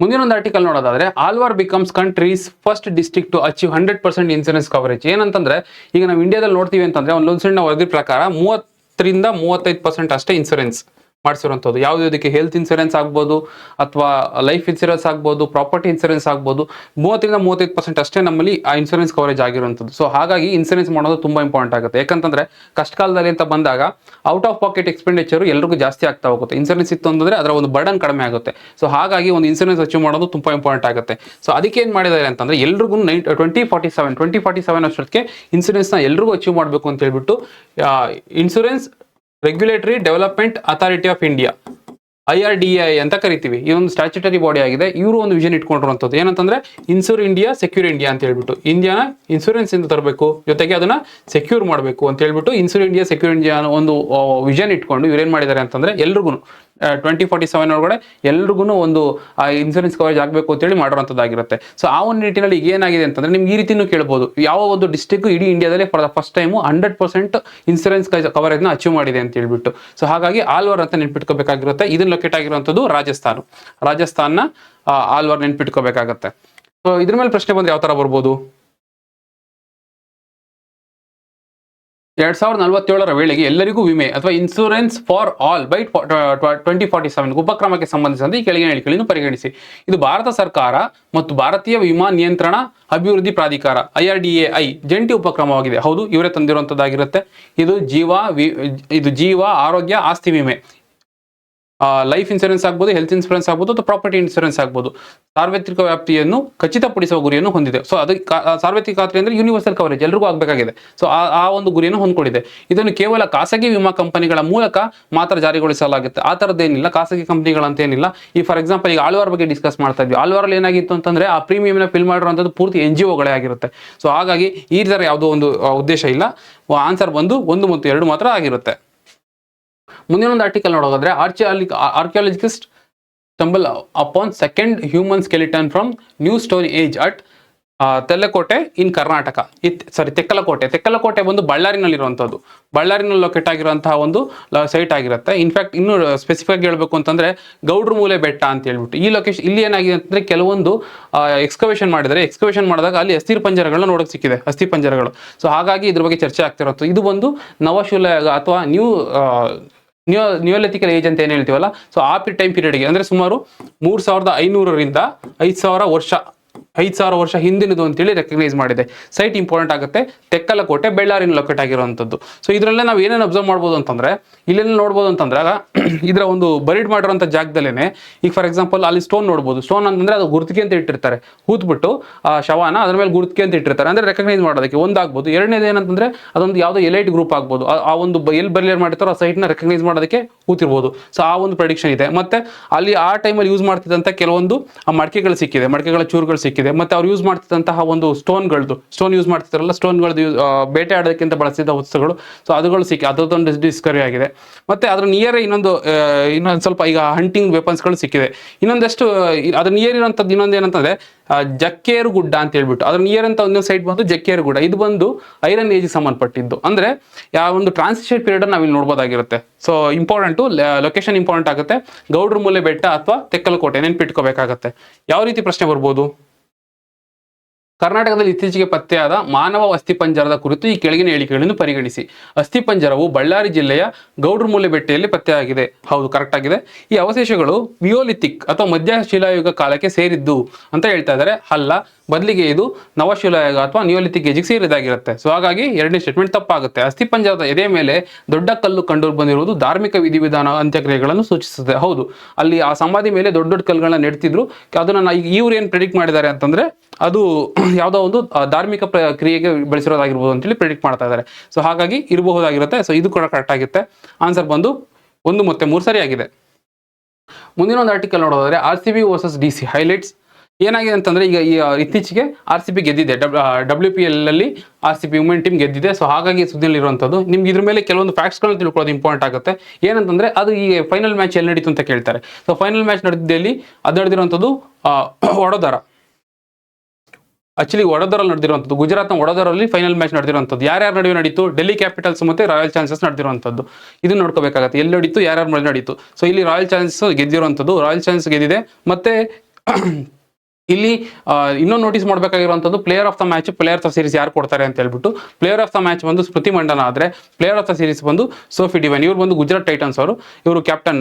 ಮುಂದಿನ ಒಂದು ಆರ್ಟಿಕಲ್ ನೋಡೋದಾದ್ರೆ Alwar becomes country's first district to achieve 100% insurance coverage. ಏನಂತಂದ್ರೆ ಈಗ ನಾವು ಇಂಡಿಯಾದಲ್ಲಿ ನೋಡ್ತೀವಿ ಅಂತಂದ್ರೆ ಒಂದು ಸಣ್ಣ ವರದಿ ಪ್ರಕಾರ 30ರಿಂದ 35% ಅಷ್ಟೇ ಇನ್ಸೂರೆನ್ಸ್ ಮಾಡಿಸಿರುವಂಥದ್ದು. ಯಾವುದಕ್ಕೆ ಹೆಲ್ತ್ ಇನ್ಸೂರೆನ್ಸ್ ಆಗ್ಬೋದು ಅಥವಾ ಲೈಫ್ ಇನ್ಸೂರೆನ್ಸ್ ಆಗ್ಬೋದು, ಪ್ರಾಪರ್ಟಿ ಇನ್ಸೂರೆನ್ಸ್ ಆಗ್ಬೋದು, 30ರಿಂದ 35% ಅಷ್ಟೇ ನಮ್ಮಲ್ಲಿ ಆ ಇನ್ಸೂರೆನ್ಸ್ ಕವರೇಜ್ ಆಗಿರುವಂಥದ್ದು. ಸೊ ಹಾಗಾಗಿ ಇನ್ಸೂರೆನ್ಸ್ ಮಾಡೋದು ತುಂಬಾ ಇಂಪಾರ್ಟೆಂಟ್ ಆಗುತ್ತೆ. ಯಾಕಂತಂದ್ರೆ ಕಷ್ಟ ಕಾಲದಲ್ಲಿ ಅಂತ ಬಂದಾಗ ಔಟ್ ಆಫ್ ಪಾಕೆಟ್ ಎಕ್ಸ್ಪೆಂಡಿಚರ್ ಎಲ್ರಿಗೂ ಜಾಸ್ತಿ ಆಗ್ತಾ ಹೋಗುತ್ತೆ. ಇನ್ಸೂರೆನ್ಸ್ ಇತ್ತು ಅಂತಂದ್ರೆ ಅದರ ಒಂದು ಬರ್ಡನ್ ಕಡಿಮೆ ಆಗುತ್ತೆ. ಸೊ ಹಾಗಾಗಿ ಒಂದು ಇನ್ಸೂರೆನ್ಸ್ ಅಚೀವ್ ಮಾಡೋದು ತುಂಬಾ ಇಂಪಾರ್ಟೆಂಟ್ ಆಗುತ್ತೆ. ಸೊ ಅದಕ್ಕೆ ಏನ್ ಮಾಡಿದ್ದಾರೆ ಅಂತಂದ್ರೆ ಎಲ್ರಿಗೂ 2047 ಅಷ್ಟೊತ್ತಿಗೆ ಇನ್ಸೂರೆನ್ಸ್ ನ ಎಲ್ರಿಗೂ ಅಚೀವ್ ಮಾಡಬೇಕು ಅಂತ ಹೇಳ್ಬಿಟ್ಟು insurance regulatory development authority of India IRDAI ಅಂತ ಕರಿತೀವಿ. ಇದೊಂದು ಸ್ಟ್ಯಾಚ್ಯುಟರಿ ಬಾಡಿ ಆಗಿದೆ. ಇವರು ಒಂದು ವಿಷನ್ ಇಟ್ಕೊಂಡಿರುವಂಥದ್ದು ಏನಂತಂದ್ರೆ ಇನ್ಸೂರ್ ಇಂಡಿಯಾ ಸೆಕ್ಯೂರ್ ಇಂಡಿಯಾ ಅಂತ ಹೇಳ್ಬಿಟ್ಟು ಇಂಡಿಯಾನ ಇನ್ಸೂರೆನ್ಸ್ ಇಂದ ತರಬೇಕು, ಜೊತೆಗೆ ಅದನ್ನ ಸೆಕ್ಯೂರ್ ಮಾಡಬೇಕು ಅಂತ ಹೇಳ್ಬಿಟ್ಟು ಇನ್ಸೂರ್ ಇಂಡಿಯಾ ಸೆಕ್ಯೂರ್ ಇಂಡಿಯಾ ಒಂದು ವಿಷನ್ ಇಟ್ಕೊಂಡು ಇವ್ರೇನ್ ಮಾಡಿದ್ದಾರೆ ಅಂತಂದ್ರೆ ಎಲ್ರಿಗೂ 2047 ಒಳಗಡೆ ಎಲ್ರಿಗೂ ಒಂದು ಇನ್ಸೂರೆನ್ಸ್ ಕವರೇಜ್ ಆಗಬೇಕು ಅಂತೇಳಿ ಮಾಡಿರುವಂಥದ್ದಾಗಿರುತ್ತೆ. ಸೊ ಆ ಒಂದು ನಿಟ್ಟಿನಲ್ಲಿ ಈಗ ಏನಾಗಿದೆ ಅಂತಂದ್ರೆ ನಿಮ್ಗೆ ಈ ರೀತಿನೂ ಕೇಳ್ಬೋದು, ಯಾವ ಒಂದು ಡಿಸ್ಟ್ರಿಕ್ಟ್ ಇಡೀ ಇಂಡಿಯಾದಲ್ಲಿ for the first time 100% insurance coverage ನ ಅಚೀವ್ ಮಾಡಿದೆ ಅಂತ ಹೇಳ್ಬಿಟ್ಟು. ಸೊ ಹಾಗಾಗಿ ಆಲ್ವಾರ್ ಅಂತ ನೆನ್ಪಿಟ್ಕೋಬೇಕಾಗಿರುತ್ತೆ. ಇದನ್ನ ಲೊಕೇಟ್ ಆಗಿರುವಂಥದ್ದು ರಾಜಸ್ಥಾನ ಆಲ್ವಾರ್ ನೆನ್ಪಿಟ್ಕೋಬೇಕಾಗತ್ತೆ. ಸೊ ಇದ್ರ ಮೇಲೆ ಪ್ರಶ್ನೆ ಬಂದ್ರೆ ಯಾವ ತರ ಬರ್ಬೋದು, 2047 ವೇಳೆಗೆ ಎಲ್ಲರಿಗೂ ವಿಮೆ ಅಥವಾ ಇನ್ಸೂರೆನ್ಸ್ ಫಾರ್ ಆಲ್ ಬೈ 2047 ಉಪಕ್ರಮಕ್ಕೆ ಸಂಬಂಧಿಸಿದಂತೆ ಈ ಕೆಳಗಿನ ಹೇಳಿಕೆಗಳನ್ನು ಪರಿಗಣಿಸಿ. ಇದು ಭಾರತ ಸರ್ಕಾರ ಮತ್ತು ಭಾರತೀಯ ವಿಮಾ ನಿಯಂತ್ರಣ ಅಭಿವೃದ್ಧಿ ಪ್ರಾಧಿಕಾರ IRDAI ಜಂಟಿ ಉಪಕ್ರಮವಾಗಿದೆ. ಹೌದು, ಇವರೇ ತಂದಿರುವಂತದ್ದಾಗಿರುತ್ತೆ. ಇದು ಜೀವ ಆರೋಗ್ಯ ಆಸ್ತಿ ವಿಮೆ ಲೈಫ್ ಇನ್ಸೂರೆನ್ಸ್ ಆಗ್ಬೋದು, ಹೆಲ್ತ್ ಇನ್ಸೂರೆನ್ಸ್ ಆಗ್ಬೋದು, ಅಥವಾ ಪ್ರಾಪರ್ಟಿ ಇನ್ಸೂರೆನ್ಸ್ ಆಗ್ಬೋದು, ಸಾರ್ವತ್ರಿಕ ವ್ಯಾಪ್ತಿಯನ್ನು ಖಚಿತಪಡಿಸುವ ಗುರಿಯನ್ನು ಹೊಂದಿದೆ. ಸೊ ಅದಕ್ಕೆ ಸಾರ್ವತ್ರಿಕ ಖಾತ್ರಿ ಅಂದ್ರೆ ಯೂನಿವರ್ಸಲ್ ಕವರೇಜ್ ಎಲ್ರಿಗೂ ಆಗಬೇಕಾಗಿದೆ. ಸೊ ಆ ಒಂದು ಗುರಿಯನ್ನು ಹೊಂದ್ಕೊಂಡಿದೆ. ಇದನ್ನು ಕೇವಲ ಖಾಸಗಿ ವಿಮಾ ಕಂಪನಿಗಳ ಮೂಲಕ ಮಾತ್ರ ಜಾರಿಗೊಳಿಸಲಾಗುತ್ತೆ. ಆ ಥರದ್ದೇನಿಲ್ಲ, ಖಾಸಗಿ ಕಂಪನಿಗಳಂತ ಏನಿಲ್ಲ. ಈ ಫಾರ್ ಎಕ್ಸಾಂಪಲ್ ಈಗ ಆಳ್ವಾರ್ ಬಗ್ಗೆ ಡಿಸ್ಕಸ್ ಮಾಡ್ತಾ ಇದ್ವಿ. ಆಳ್ವಾರಲ್ಲಿ ಏನಾಗಿತ್ತು ಅಂತಂದ್ರೆ ಆ ಪ್ರೀಮಿಯಂನ ಫಿಲ್ ಮಾಡಿರುವಂಥದ್ದು ಪೂರ್ತಿ NGOಗಳೇ ಆಗಿರುತ್ತೆ. ಸೊ ಹಾಗಾಗಿ ಈ ಥರ ಯಾವುದೋ ಒಂದು ಉದ್ದೇಶ ಇಲ್ಲ. ಆನ್ಸರ್ ಬಂದು 1 ಮತ್ತು 2 ಮಾತ್ರ ಆಗಿರುತ್ತೆ. ಮುಂದಿನ ಒಂದು ಆರ್ಟಿಕಲ್ ನೋಡೋದಾದ್ರೆ archaeologist stumble upon second human skeleton from new stone age at Tellakote in Karnataka. Tekkalakote ಬಂದು ಬಳ್ಳಾರಿನಲ್ಲಿರುವಂಥದ್ದು, ಬಳ್ಳಾರಿನಲ್ಲಿ ಲೊಕೇಟ್ ಆಗಿರುವಂತಹ ಒಂದು ಸೈಟ್ ಆಗಿರುತ್ತೆ. ಇನ್ಫ್ಯಾಕ್ಟ್ ಇನ್ನೂ ಸ್ಪೆಸಿಫಿಕ್ ಹೇಳಬೇಕು ಅಂತಂದ್ರೆ ಗೌಡ್ರ ಮೂಲೆ ಬೆಟ್ಟ ಅಂತ ಹೇಳ್ಬಿಟ್ಟು ಈ ಲೊಕೇಶನ್ ಇಲ್ಲಿ ಏನಾಗಿದೆ ಅಂತಂದ್ರೆ ಕೆಲವೊಂದು ಎಕ್ಸ್ಕವೇಷನ್ ಮಾಡಿದಾಗ ಅಲ್ಲಿ ಅಸ್ಥಿ ಪಂಜರಗಳನ್ನ ನೋಡಕ್ ಸಿಕ್ಕಿದೆ, ಅಸ್ಥಿ ಪಂಜರಗಳು. ಸೊ ಹಾಗಾಗಿ ಇದ್ರ ಬಗ್ಗೆ ಚರ್ಚೆ ಆಗ್ತಿರೋದು. ಇದು ಬಂದು ನವಶಿಲಾಯುಗ ಅಥವಾ ನ್ಯೂಲಿಥಿಕಲ್ ಏಜ್ ಅಂತ ಏನ್ ಹೇಳ್ತೀವಲ್ಲ, ಸೊ ಆ ಟೈಮ್ ಪೀರಿಯಡ್ಗೆ ಅಂದ್ರೆ ಸುಮಾರು 3500ರಿಂದ 5000 ವರ್ಷ ಹಿಂದಿನದು ಅಂತೇಳಿ ರೆಕಗ್ನೈಸ್ ಮಾಡಿದೆ. ಸೈಟ್ ಇಂಪಾರ್ಟೆಂಟ್ ಆಗುತ್ತೆ. ತೆಕ್ಕಲಕೋಟೆ ಬಳ್ಳಾರಿನ ಲೊಕೇಟ್ ಆಗಿರುವಂಥದ್ದು. ಸೊ ಇದರಲ್ಲೇ ನಾವು ಏನೇನು ಅಬ್ಸರ್ವ್ ಮಾಡ್ಬೋದು ಅಂತಂದ್ರೆ, ಇಲ್ಲೆಲ್ಲ ನೋಡ್ಬೋದು ಅಂತಂದ್ರೆ ಇದರ ಒಂದು ಬರಿಡ್ ಮಾಡಿರೋಂಥ ಜಾಗದಲ್ಲೇನೆ ಈಗ ಫಾರ್ ಎಕ್ಸಾಂಪಲ್ ಅಲ್ಲಿ ಸ್ಟೋನ್ ನೋಡ್ಬೋದು. ಸ್ಟೋನ್ ಅಂತಂದ್ರೆ ಅದು ಗುರುತಿಗೆ ಅಂತ ಇಟ್ಟಿರ್ತಾರೆ, ಹೂತ್ಬಿಟ್ಟು ಆ ಶವನ ಅದ್ರ ಮೇಲೆ ಗುರುತಿಗೆ ಅಂತ ಇಟ್ಟಿರ್ತಾರೆ, ಅಂದ್ರೆ ರೆಕಗ್ನೈಸ್ ಮಾಡೋದಕ್ಕೆ ಒಂದಾಗ್ಬೋದು. ಎರಡನೇದು ಏನಂತಂದ್ರೆ ಅದೊಂದು ಯಾವುದೋ ಎಲೈಟ್ ಗ್ರೂಪ್ ಆಗ್ಬೋದು, ಆ ಒಂದು ಎಲ್ಲಿ ಬರ್ಲಿಯರ್ ಮಾಡಿರ್ತಾರೋ ಆ ಸೈಟ್ನ ರೆಕಗ್ನೈಸ್ ಮಾಡೋದಕ್ಕೆ ಹೂತಿರ್ಬೋದು. ಸೊ ಆ ಒಂದು ಪ್ರೆಡಿಕ್ಷನ್ ಇದೆ. ಮತ್ತೆ ಅಲ್ಲಿ ಆ ಟೈಮಲ್ಲಿ ಯೂಸ್ ಮಾಡ್ತಿದ್ದಂಥ ಕೆಲವೊಂದು ಮಡಿಕೆಗಳು ಸಿಕ್ಕಿದೆ, ಮಡಿಕೆಗಳ ಚೂರುಗಳು ಸಿಕ್ಕಿದೆ. ಮತ್ತೆ ಅವ್ರು ಯೂಸ್ ಮಾಡ್ತಿದ್ದಂತಹ ಒಂದು ಸ್ಟೋನ್ ಯೂಸ್ ಮಾಡ್ತಿದ್ದಾರಲ್ಲ, ಸ್ಟೋನ್ಗಳದ್ದು ಬೇಟೆ ಆಡೋದಕ್ಕಿಂತ ಬಳಸಿದ ವಸ್ತುಗಳು, ಸೊ ಅದುಗಳು ಅದೊಂದು ಡಿಸ್ಕವರಿ ಆಗಿದೆ. ಮತ್ತೆ ಅದ್ರ ನಿಯರ್ ಇನ್ನೊಂದು ಸ್ವಲ್ಪ ಈಗ ಹಂಟಿಂಗ್ ವೆಪನ್ಸ್ಗಳು ಸಿಕ್ಕಿದೆ. ಇನ್ನೊಂದಷ್ಟು ಅದ್ರ ನಿಯರ್ ಇರೋಂಥದ್ದು ಇನ್ನೊಂದು ಏನಂತಂದ್ರೆ ಜಕ್ಕೇರು ಗುಡ್ಡ ಅಂತ ಹೇಳ್ಬಿಟ್ಟು ಅದ್ರ ನಿಯರ್ ಅಂತ ಒಂದು ಸೈಟ್ ಬಂದು ಜಕ್ಕೇರು ಗುಡ್ಡ. ಇದು ಬಂದು ಐರನ್ ಏಜ್ ಸಂಬಂಧಪಟ್ಟಿದ್ದು, ಅಂದ್ರೆ ಯಾವ ಒಂದು ಟ್ರಾನ್ಸಿಷನ್ ಪೀರಿಯಡ್ ನಾವಿಲ್ಲಿ ನೋಡ್ಬೋದಾಗಿರುತ್ತೆ. ಸೊ ಇಂಪಾರ್ಟೆಂಟು, ಲೊಕೇಶನ್ ಇಂಪಾರ್ಟೆಂಟ್ ಆಗುತ್ತೆ. ಗೌಡ್ರ ಮೂಲೆ ಬೆಟ್ಟ ಅಥವಾ ತೆಕ್ಕಲಕೋಟೆ ನೆನ್ಪಿಟ್ಕೋಬೇಕಾಗತ್ತೆ. ಯಾವ ರೀತಿ ಪ್ರಶ್ನೆ ಬರ್ಬೋದು? ಕರ್ನಾಟಕದಲ್ಲಿ ಇತ್ತೀಚೆಗೆ ಪತ್ತೆಯಾದ ಮಾನವ ಅಸ್ಥಿಪಂಜರದ ಕುರಿತು ಈ ಕೆಳಗಿನ ಹೇಳಿಕೆಗಳನ್ನು ಪರಿಗಣಿಸಿ. ಅಸ್ಥಿಪಂಜರವು ಬಳ್ಳಾರಿ ಜಿಲ್ಲೆಯ ಗೌಡ್ರಮೂಲೆ ಬೆಟ್ಟೆಯಲ್ಲಿ ಪತ್ತೆಯಾಗಿದೆ. ಹೌದು, ಕರೆಕ್ಟ್ ಆಗಿದೆ. ಈ ಅವಶೇಷಗಳು ನಿಯೋಲಿಥಿಕ್ ಅಥವಾ ಮಧ್ಯ ಶಿಲಾಯುಗ ಕಾಲಕ್ಕೆ ಸೇರಿದ್ದು ಅಂತ ಹೇಳ್ತಾ ಇದ್ದಾರೆ. ಅಲ್ಲ, ಬದಲಿಗೆ ಇದು ನವಶಿಲಾಯುಗ ಅಥವಾ ನಿಯೋಲಿಥಿಕ್ ಏಜಿಗೆ ಸೇರಿದಾಗಿರುತ್ತೆ. ಸೊ ಹಾಗಾಗಿ ಎರಡನೇ ಸ್ಟೇಟ್ಮೆಂಟ್ ತಪ್ಪಾಗುತ್ತೆ. ಅಸ್ಥಿಪಂಜರದ ಎದೆ ಮೇಲೆ ದೊಡ್ಡ ಕಲ್ಲು ಕಂಡು ಬಂದಿರುವುದು ಧಾರ್ಮಿಕ ವಿಧಿವಿಧಾನ ಅಂತ್ಯಕ್ರಿಯೆಗಳನ್ನು ಸೂಚಿಸುತ್ತದೆ. ಹೌದು, ಅಲ್ಲಿ ಆ ಸಮಾಧಿ ಮೇಲೆ ದೊಡ್ಡ ದೊಡ್ಡ ಕಲ್ಲುಗಳನ್ನ ನೆಡ್ತಿದ್ರು. ಅದನ್ನ ಇವ್ರು ಏನ್ ಪ್ರೆಡಿಕ್ಟ್ ಮಾಡಿದ್ದಾರೆ ಅಂತಂದ್ರೆ ಅದು ಯಾವುದೋ ಒಂದು ಧಾರ್ಮಿಕ ಕ್ರಿಯೆಗೆ ಬಳಸಿರೋದಾಗಿರ್ಬೋದು ಅಂತೇಳಿ ಪ್ರೆಡಿಕ್ಟ್ ಮಾಡ್ತಾ ಇದ್ದಾರೆ. ಸೊ ಹಾಗಾಗಿ ಇರಬಹುದಾಗಿರುತ್ತೆ. ಸೊ ಇದು ಕೂಡ ಕರೆಕ್ಟ್ ಆಗುತ್ತೆ. ಆನ್ಸರ್ ಬಂದು 1 ಮತ್ತು 3 ಸರಿಯಾಗಿದೆ. ಮುಂದಿನ ಒಂದು ಆರ್ಟಿಕಲ್ ನೋಡೋದಾದ್ರೆ RCB ವರ್ಸಸ್ DC ಹೈಲೈಟ್ಸ್. ಏನಾಗಿದೆ ಅಂತಂದ್ರೆ ಈಗ ಇತ್ತೀಚೆಗೆ RCB ಗೆದ್ದಿದೆ, WPL ಅಲ್ಲಿ RCB ವುಮೆನ್ ಟೀಮ್ ಗೆದ್ದಿದೆ. ಸೊ ಹಾಗಾಗಿ ಸುದ್ದಿಯಲ್ಲಿ ಇರುವಂಥದ್ದು. ನಿಮ್ಗೆ ಇದ್ರ ಮೇಲೆ ಕೆಲವೊಂದು ಫ್ಯಾಕ್ಟ್ಸ್ಗಳನ್ನ ತಿಳ್ಕೊಳ್ಳೋದು ಇಂಪಾರ್ಟೆಂಟ್ ಆಗುತ್ತೆ. ಏನಂತಂದ್ರೆ ಅದು ಈ ಫೈನಲ್ ಮ್ಯಾಚ್ ಎಲ್ಲಿ ನಡೀತು ಅಂತ ಕೇಳ್ತಾರೆ. ಸೊ ಫೈನಲ್ ಮ್ಯಾಚ್ ನಡೆದಿದ್ದಲ್ಲಿ ಅದು ನಡೆದಿರುವಂಥದ್ದು ವಡೋದರ. ಆಕ್ಚುಲಿ ವಡೋದರಲ್ಲಿ ನಡೆದಿರುವಂಥದ್ದು, ಗುಜರಾತ್ನ ವಡೋದರಲ್ಲಿ ಫೈನಲ್ ಮ್ಯಾಚ್ ನಡೆದಿರುವಂಥದ್ದು. ಯಾರ್ಯಾರು ನಡುವೆ ನಡೀತು? ಡೆಲ್ಲಿ ಕ್ಯಾಪಿಟಲ್ಸ್ ಮತ್ತೆ ರಾಯಲ್ ಚಾಲೆಂಜರ್ಸ್ ನಡೆದಿರುವಂಥದ್ದು. ಇದನ್ನ ನೋಡ್ಕೋಬೇಕಾಗತ್ತೆ, ಎಲ್ಲಿ ನಡೀತು, ಯಾರ್ಯಾರ ಮೇಲೆ ನಡೀತು. ಸೊ ಇಲ್ಲಿ ರಾಯಲ್ ಚಾಲೆಂಜರ್ಸ್ ಗೆದ್ದಿರುವಂಥದ್ದು, ರಾಯಲ್ ಚಾಲೆಂಜರ್ಸ್ ಗೆದ್ದಿದೆ. ಮತ್ತೆ ಇಲ್ಲಿ ಇನ್ನೊಂದು ನೋಟಿಸ್ ಮಾಡಬೇಕಾಗಿರುವಂಥದ್ದು player of the match, player of the series ಯಾರು ಕೊಡ್ತಾರೆ ಅಂತ ಹೇಳ್ಬಿಟ್ಟು. ಪ್ಲೇಯರ್ ಆಫ್ ದ ಮ್ಯಾಚ್ ಬಂದು ಸ್ಮೃತಿ ಮಂಡನ ಆದ್ರೆ ಪ್ಲೇಯರ್ ಆಫ್ ದ ಸೀರೀಸ್ ಬಂದು ಸೋಫಿ ಡಿವೈನ್. ಇವರು ಬಂದು ಗುಜರಾತ್ ಟೈಟನ್ಸ್ ಅವರು, ಇವರು ಕ್ಯಾಪ್ಟನ್,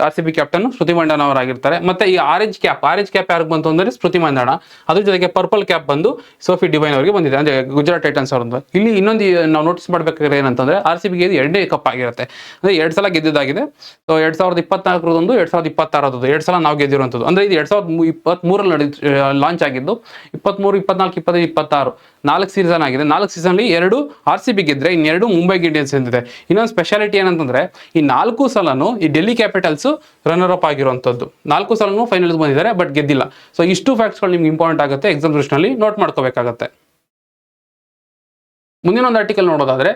RCB ಕ್ಯಾಪ್ಟನ್ ಸ್ಮೃತಿ ಮಂಡನ ಅವರಾಗಿರ್ತಾರೆ. ಮತ್ತೆ ಈ ಆರೆಂಜ್ ಕ್ಯಾಪ್ ಯಾರಿಗೆ ಬಂತು ಅಂದ್ರೆ ಸ್ಮೃತಿ ಮಂಡನ, ಅದ್ರ ಜೊತೆಗೆ ಪರ್ಪಲ್ ಕ್ಯಾಪ್ ಬಂದು ಸೋಫಿ ಡಿವೈನ್ ಅವರಿಗೆ ಬಂದಿದೆ, ಅಂದ್ರೆ ಗುಜರಾತ್ ಟೈಟನ್ಸ್ ಅವ್ರದ್ದು. ಇಲ್ಲಿ ಇನ್ನೊಂದು ನಾವು ನೋಟಿಸ್ ಮಾಡ್ಬೇಕಾದ್ರೆ ಏನಂತಂದ್ರೆ RCB ಗೆ 2ನೇ ಕಪ್ ಆಗಿರುತ್ತೆ, ಅಂದ್ರೆ 2 ಸಲ ಗೆದ್ದಿದ್ದಾಗಿದೆ. ಸೊ 2024 2026 2 ಸಲ ನಾವು ಗೆದ್ದಿರುವಂಥದ್ದು. ಅಂದ್ರೆ ಇದು 2023 ಲಾಂಚ್ ಆಗಿದ್ದು. 23, 24, 25, 26 4 ಸೀಸನ್ ಆಗಿದೆ. 4 ಸೀಸನ್ 2 RCB ಗೆದ್ರೆ, ಇನ್ನೆರಡು ಮುಂಬೈ ಇಂಡಿಯನ್ಸ್ ಎಂದಿದೆ. ಇನ್ನೊಂದು ಸ್ಪೆಷಾಲಿಟಿ ಏನಂತಂದ್ರೆ ಈ 4 ಸಲನು ಈ ಡೆಲ್ಲಿ ಕ್ಯಾಪಿಟಲ್ಸ್ ರನ್ನರ್ ಅಪ್ ಆಗಿರುವಂಥದ್ದು. 4 ಸಲನು ಫೈನಲ್ಸ್ ಬಂದಿದ್ದಾರೆ, ಬಟ್ ಗೆದ್ದಿಲ್ಲ. ಸೊ ಇಷ್ಟು ಫ್ಯಾಕ್ಟ್ಸ್ಗಳು ನಿಮ್ಗೆ ಇಂಪಾರ್ಟೆಂಟ್ ಆಗುತ್ತೆ, ಎಕ್ಸಾಮ್ ದೃಷ್ಟಿಯಲ್ಲಿ ನೋಟ್ ಮಾಡ್ಕೋಬೇಕಾಗತ್ತೆ. ಮುಂದಿನ ಒಂದು ಆರ್ಟಿಕಲ್ ನೋಡೋದಾದ್ರೆ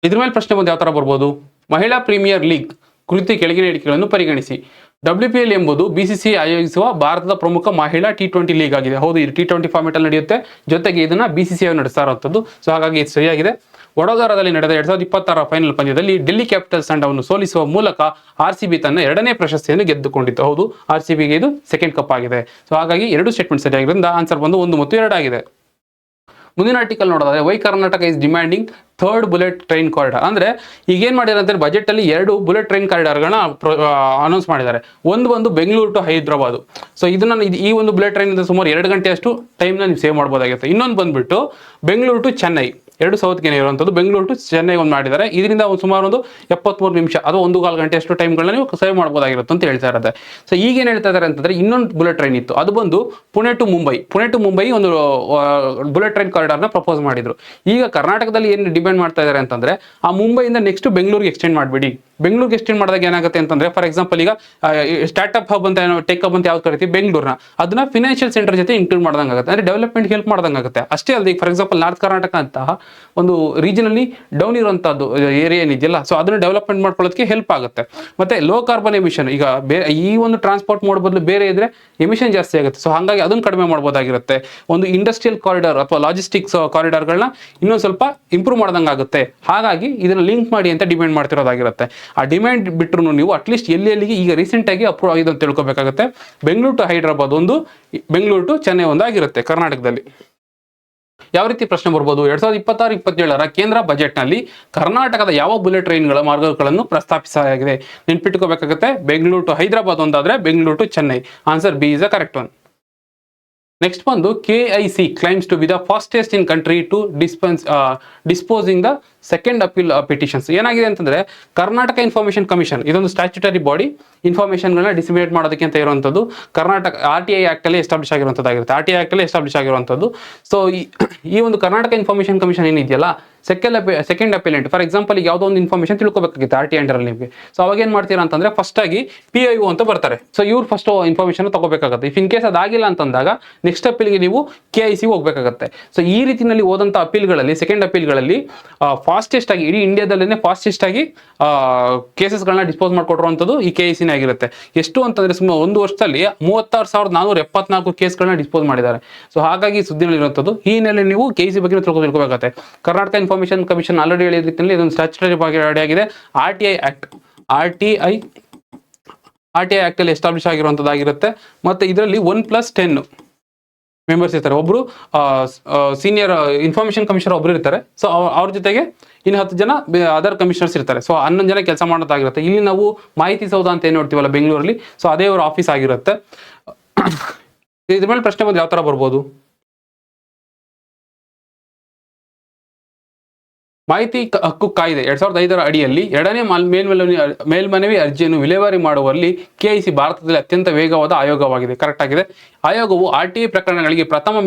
ಇದ್ರ ಮೇಲೆ ಪ್ರಶ್ನೆ ಬಂದು ಯಾವ ತರ ಬರ್ಬೋದು? ಮಹಿಳಾ ಪ್ರೀಮಿಯರ್ ಲೀಗ್ ಕುರಿತು ಕೆಳಗಿನ ಹೇಳಿಕೆಗಳನ್ನು ಪರಿಗಣಿಸಿ. WPL ಎಂಬುದು BCCI ಆಯೋಜಿಸುವ ಭಾರತದ ಪ್ರಮುಖ ಮಹಿಳಾ T20 ಲೀಗ್ ಆಗಿದೆ. ಹೌದು, ಇದು T20 ಫಾರ್ಮೆಟ್ ಅಲ್ಲಿ ನಡೆಯುತ್ತೆ. ಜೊತೆಗೆ ಇದನ್ನ BCCI ನಡೆಸ್ತಾ ಇರುವಂಥದ್ದು. ಸೊ ಹಾಗಾಗಿ ಇದು ಸರಿಯಾಗಿದೆ. ವಡೋದರದಲ್ಲಿ ನಡೆದ 2026 ಫೈನಲ್ ಪಂದ್ಯದಲ್ಲಿ ಡೆಲ್ಲಿ ಕ್ಯಾಪಿಟಲ್ಸ್ ತಂಡವನ್ನು ಸೋಲಿಸುವ ಮೂಲಕ RCB ತನ್ನ 2ನೇ ಪ್ರಶಸ್ತಿಯನ್ನು ಗೆದ್ದುಕೊಂಡಿತ್ತು. ಹೌದು, RCB ಗೆ ಇದು ಸೆಕೆಂಡ್ ಕಪ್ ಆಗಿದೆ. ಸೊ ಹಾಗಾಗಿ 2 ಸ್ಟೇಟ್ಮೆಂಟ್ ಸರಿಯಾಗಿರೋದ್ರಿಂದ ಆನ್ಸರ್ ಬಂದು 1 ಮತ್ತು 2 ಆಗಿದೆ. ಮುಂದಿನ ಆರ್ಟಿಕಲ್ ನೋಡೋದಾದ್ರೆ why Karnataka is demanding 3rd bullet train corridor. ಅಂದ್ರೆ ಈಗ ಏನ್ ಮಾಡಿದ್ದಾರೆ ಬಜೆಟ್ ಅಲ್ಲಿ 2 ಬುಲೆಟ್ ಟ್ರೈನ್ ಕಾರಿಡಾರ್ಗಳನ್ನ ಅನೌನ್ಸ್ ಮಾಡಿದ್ದಾರೆ. ಒಂದು ಬೆಂಗಳೂರು ಟು ಹೈದರಾಬಾದ್. ಸೊ ಇದನ್ನ ಈ ಒಂದು ಬುಲೆಟ್ ಟ್ರೈನ್ ಸುಮಾರು 2 ಗಂಟೆ ಅಷ್ಟು ಟೈಮ್ನ ನೀವು ಸೇವ್ ಮಾಡ್ಬೋದಾಗಿರುತ್ತೆ. ಇನ್ನೊಂದು ಬಂದ್ಬಿಟ್ಟು ಬೆಂಗಳೂರು ಟು ಚೆನ್ನೈ. ಎರಡು ಸೌತ್ಗೆನೆ ಇರುವಂಥದ್ದು. ಬೆಂಗಳೂರು ಟು ಚೆನ್ನೈ ಒಂದು ಮಾಡಿದ್ದಾರೆ. ಇದರಿಂದ ಒಂದು ಸುಮಾರು ಒಂದು 73 ನಿಮಿಷ ಅದು 1.25 ಗಂಟೆ ಅಷ್ಟು ಟೈಮ್ಗಳನ್ನ ನೀವು ಸೇವ್ ಮಾಡ್ಬೋದಾಗಿರುತ್ತೆ ಅಂತ ಹೇಳ್ತಾ ಇರುತ್ತೆ. ಸೊ ಈಗ ಏನು ಹೇಳ್ತಾ ಇದ್ದಾರೆ ಅಂತಂದ್ರೆ ಇನ್ನೊಂದು ಬುಲೆಟ್ ಟ್ರೈನ್ ಇತ್ತು, ಅದು ಬಂದು ಪುಣೆ ಟು ಮುಂಬೈ ಒಂದು ಬುಲೆಟ್ ಟ್ರೈನ್ ಕಾರಿಡಾರ್ನ ಪ್ರಪೋಸ್ ಮಾಡಿದ್ರು. ಈಗ ಕರ್ನಾಟಕದಲ್ಲಿ ಏನು ಡಿಮ್ಯಾಂಡ್ ಮಾಡ್ತಾ ಇದ್ದಾರೆ ಅಂತಂದ್ರೆ ಆ ಮುಂಬೈಯಿಂದ ನೆಕ್ಸ್ಟ್ ಬೆಂಗಳೂರಿಗೆ ಎಕ್ಸ್ಟೆಂಡ್ ಮಾಡಬೇಡಿ. ಬೆಂಗಳೂರಿಗೆ ಎಕ್ಸ್ಟೆಂಡ್ ಮಾಡಿದಾಗ ಏನಾಗುತ್ತೆ ಅಂತಂದ್ರೆ ಫಾರ್ ಎಕ್ಸಾಂಪಲ್ ಈಗ ಸ್ಟಾರ್ಟ್ಅಪ್ ಹಬ್ ಅಂತ ಟೆಕ್ ಹಬ್ ಅಂತ ಯಾವ್ದು ಕರಿತೀವಿ ಬೆಂಗಳೂರನ್ನ, ಅದನ್ನ ಫಿನಾನ್ಷಿಯಲ್ ಸೆಂಟರ್ ಜೊತೆ ಇನ್ಕ್ಲೂಡ್ ಮಾಡ್ದಂಗೆ ಆಗುತ್ತೆ, ಅಂದ್ರೆ ಡೆವಲಪ್ಮೆಂಟ್ ಹೆಲ್ಪ್ ಮಾಡ್ದಂಗೆ ಆಗುತ್ತೆ. ಅಷ್ಟೇ ಅಲ್ಲದೆ ಫಾರ್ ಎಕ್ಸಾಂಪಲ್ ನಾರ್ತ್ ಕರ್ನಾಟಕ ಅಂತ ಒಂದು ರೀಜನಲ್ಲಿ ಡೌನ್ ಇರುವಂತದ್ದು ಏರಿಯಾ ಏನಿದೆಯಲ್ಲ, ಸೊ ಅದನ್ನ ಡೆವಲಪ್ಮೆಂಟ್ ಮಾಡ್ಕೊಳ್ಳೋದಕ್ಕೆ ಹೆಲ್ಪ್ ಆಗುತ್ತೆ. ಮತ್ತೆ ಲೋ ಕಾರ್ಬನ್ ಎಮಿಷನ್, ಈಗ ಈ ಒಂದು ಟ್ರಾನ್ಸ್ಪೋರ್ಟ್ ಮೋಡ್ ಬದಲು ಬೇರೆ ಇದ್ರೆ ಎಮಿಷನ್ ಜಾಸ್ತಿ ಆಗುತ್ತೆ. ಸೊ ಹಾಗಾಗಿ ಅದನ್ನ ಕಡಿಮೆ ಮಾಡ್ಬೋದಾಗಿರುತ್ತೆ. ಒಂದು ಇಂಡಸ್ಟ್ರಿಯಲ್ ಕಾರಿಡಾರ್ ಅಥವಾ ಲಾಜಿಸ್ಟಿಕ್ಸ್ ಕಾರಿಡಾರ್ಗಳನ್ನ ಇನ್ನೊಂದು ಸ್ವಲ್ಪ ಇಂಪ್ರೂವ್ ಮಾಡ್ದಂಗೆ ಆಗುತ್ತೆ. ಹಾಗಾಗಿ ಇದನ್ನ ಲಿಂಕ್ ಮಾಡಿ ಅಂತ ಡಿಮ್ಯಾಂಡ್ ಮಾಡ್ತಿರೋದಾಗಿರುತ್ತೆ. ಆ ಡಿಮ್ಯಾಂಡ್ ಬಿಟ್ಟರು ನೀವು ಅಟ್ಲೀಸ್ಟ್ ಎಲ್ಲಿಗೆ ಈಗ ರೀಸೆಂಟ್ ಆಗಿ ಅಪ್ರೂವ್ ಆಗಿದೆ ಅಂತ ತಿಳ್ಕೊಬೇಕಾಗುತ್ತೆ. ಬೆಂಗಳೂರು ಟು ಹೈದರಾಬಾದ್ ಒಂದು, ಬೆಂಗಳೂರು ಟು ಚೆನ್ನೈ ಒಂದು ಆಗಿರುತ್ತೆ ಕರ್ನಾಟಕದಲ್ಲಿ. ಯಾವ ರೀತಿ ಪ್ರಶ್ನೆ ಬರ್ಬೋದು, 2026-27 ಕೇಂದ್ರ ಬಜೆಟ್ ನಲ್ಲಿ ಕರ್ನಾಟಕದ ಯಾವ ಬುಲೆಟ್ ಟ್ರೈನ್ಗಳ ಮಾರ್ಗಗಳನ್ನು ಪ್ರಸ್ತಾಪಿಸಲಾಗಿದೆ? ನೆನ್ಪಿಟ್ಕೋಬೇಕಾಗುತ್ತೆ, ಬೆಂಗಳೂರು ಟು ಹೈದರಾಬಾದ್ ಒಂದಾದ್ರೆ Bengaluru to Chennai. Answer B is a correct one. Next ಬಂದು KIC claims to be the fastest in country to disposing the second appeal petitions. ಏನಾಗಿದೆ ಅಂತಂದ್ರೆ ಕರ್ನಾಟಕ ಇನ್ಫಾರ್ಮೇಷನ್ ಕಮಿಷನ್ ಇದೊಂದು ಸ್ಟ್ಯಾಚ್ಯುಟರಿ ಬಾಡಿ, ಇನ್ಫಾರ್ಮೇಷನ್ಗಳನ್ನ ಡಿಸ್ಟ್ರಿಬ್ಯೂಟ್ ಮಾಡೋದಕ್ಕೆ ಅಂತ ಇರುವಂಥದ್ದು. ಕರ್ನಾಟಕ RTI ಆಕ್ಟ್ ಅಲ್ಲಿ ಎಸ್ಟಾಬ್ಲಿಷ್ ಆಗಿರುವಂಥದ್ದಾಗಿರುತ್ತೆ. RTI ಆಕ್ಟ್ ಅಲ್ಲಿ ಎಸ್ಟಾಬ್ಲಿಷ್ ಆಗಿರುವಂಥದ್ದು. ಸೊ ಈ ಒಂದು ಕರ್ನಾಟಕ ಇನ್ಫಾರ್ಮೇಷನ್ ಕಮಿಷನ್ ಏನಿದೆಯಲ್ಲ, ಸೆಕೆಂಡ್ ಅಪೀಲೆಂಟ್ ಫಾರ್ ಎಕ್ಸಾಂಪಲ್ ಈಗ ಯಾವುದೋ ಒಂದು ಇನ್ಫಾರ್ಮೇಷನ್ ತಿಳ್ಕೊಬೇಕಾಗಿತ್ತು RTI ಅಂಡರಲ್ಲಿ ನಿಮಗೆ. ಸೊ ಅವಾಗ ಏನು ಮಾಡ್ತೀರಾ ಅಂತಂದ್ರೆ ಫಸ್ಟ್ ಆಗಿ PIO ಅಂತ ಬರ್ತಾರೆ. ಸೊ ಇವ್ರು ಫಸ್ಟ್ ಇನ್ಫಾರ್ಮೇಷನ್ ತಗೋಬೇಕಾಗುತ್ತೆ. ಇಫ್ ಇನ್ ಕೇಸ್ ಅದಾಗಿಲ್ಲ ಅಂತಂದಾಗ ನೆಕ್ಸ್ಟ್ ಅಪೀಲ್ಗೆ ನೀವು KIC ಹೋಗ್ಬೇಕಾಗುತ್ತೆ. ಸೊ ಈ ರೀತಿಯಲ್ಲಿ ಹೋದಂಥ ಅಪೀಲ್ಗಳಲ್ಲಿ ಸೆಕೆಂಡ್ ಅಪೀಲ್ಗಳಲ್ಲಿ ಫಾಸ್ಟೆಸ್ಟ್ ಆಗಿ ಇಡೀ ಇಂಡಿಯಾದಲ್ಲೇ ಫಾಸ್ಟೆಸ್ಟ್ ಆಗಿ ಕೇಸಸ್ಗಳನ್ನ ಡಿಸ್ಪೋಸ್ ಮಾಡ್ಕೊಟ್ಟಿರುವಂಥದ್ದು ಈ KIC ಆಗಿರುತ್ತೆ. ಎಷ್ಟು ಅಂತಂದ್ರೆ ಸುಮಾರು ಒಂದು ವರ್ಷದಲ್ಲಿ 36,474 ಕೇಸ್ಗಳನ್ನ ಡಿಸ್ಪೋಸ್ ಮಾಡಿದ್ದಾರೆ. ಸೊ ಹಾಗಾಗಿ ಸುದ್ದಿನಲ್ಲಿರುವಂಥದ್ದು. ಈ ಹಿನ್ನೆಲೆ ನೀವು KIC ಬಗ್ಗೆ ತಿಳ್ಕೊಬೇಕಾಗುತ್ತೆ. ಕರ್ನಾಟಕ ಇನ್ಫಾರ್ಮೇಷನ್ ಕಮಿಷನ್ ಆಲ್ರೆಡಿ ಹೇಳಿದ ರೀತಿಯಲ್ಲಿ ಇದೊಂದು ಸ್ಟ್ಯಾಚ್ಯುಟರಿ ಬಗ್ಗೆ ರೆಡಿ ಆಗಿದೆ. RTI ಆಕ್ಟ್ ಅಲ್ಲಿ ಎಸ್ಟಾಬ್ಲಿಷ್ ಆಗಿರುವಂಥದ್ದಾಗಿರುತ್ತೆ. ಮತ್ತೆ ಇದರಲ್ಲಿ 1+10 ಮೆಂಬರ್ಸ್ ಇರ್ತಾರೆ. ಒಬ್ರು ಸೀನಿಯರ್ ಇನ್ಫಾರ್ಮೇಷನ್ ಕಮಿಷನರ್ ಒಬ್ರು ಇರ್ತಾರೆ. ಸೊ ಅವ್ರ ಜೊತೆಗೆ ಇನ್ನು 10 ಜನ ಅದರ್ ಕಮಿಷನರ್ಸ್ ಇರ್ತಾರೆ. ಸೊ 11 ಜನ ಕೆಲಸ ಮಾಡೋದಾಗಿರುತ್ತೆ. ಇಲ್ಲಿ ನಾವು ಮಾಹಿತಿ ಸೌಧ ಅಂತ ಏನು ನೋಡ್ತೀವಲ್ಲ ಬೆಂಗಳೂರಲ್ಲಿ, ಸೊ ಅದೇ ಅವ್ರ ಆಫೀಸ್ ಆಗಿರುತ್ತೆ. ಇದ್ರ ಮೇಲೆ ಪ್ರಶ್ನೆ ಬಂದು ಯಾವ ತರ ಬರ್ಬೋದು, ಮಾಹಿತಿ ಹಕ್ಕು ಕಾಯ್ದೆ 2005 ಅಡಿಯಲ್ಲಿ ಎರಡನೇ ಮೇಲ್ಮನವಿ ಅರ್ಜಿಯನ್ನು ವಿಲೇವಾರಿ ಮಾಡುವಲ್ಲಿ KIC ಭಾರತದಲ್ಲಿ ಅತ್ಯಂತ ವೇಗವಾದ ಆಯೋಗವಾಗಿದೆ. ಕರೆಕ್ಟ್ ಆಗಿದೆ. ಆಯೋಗವು RTI ಪ್ರಕರಣಗಳಿಗೆ ಪ್ರಥಮ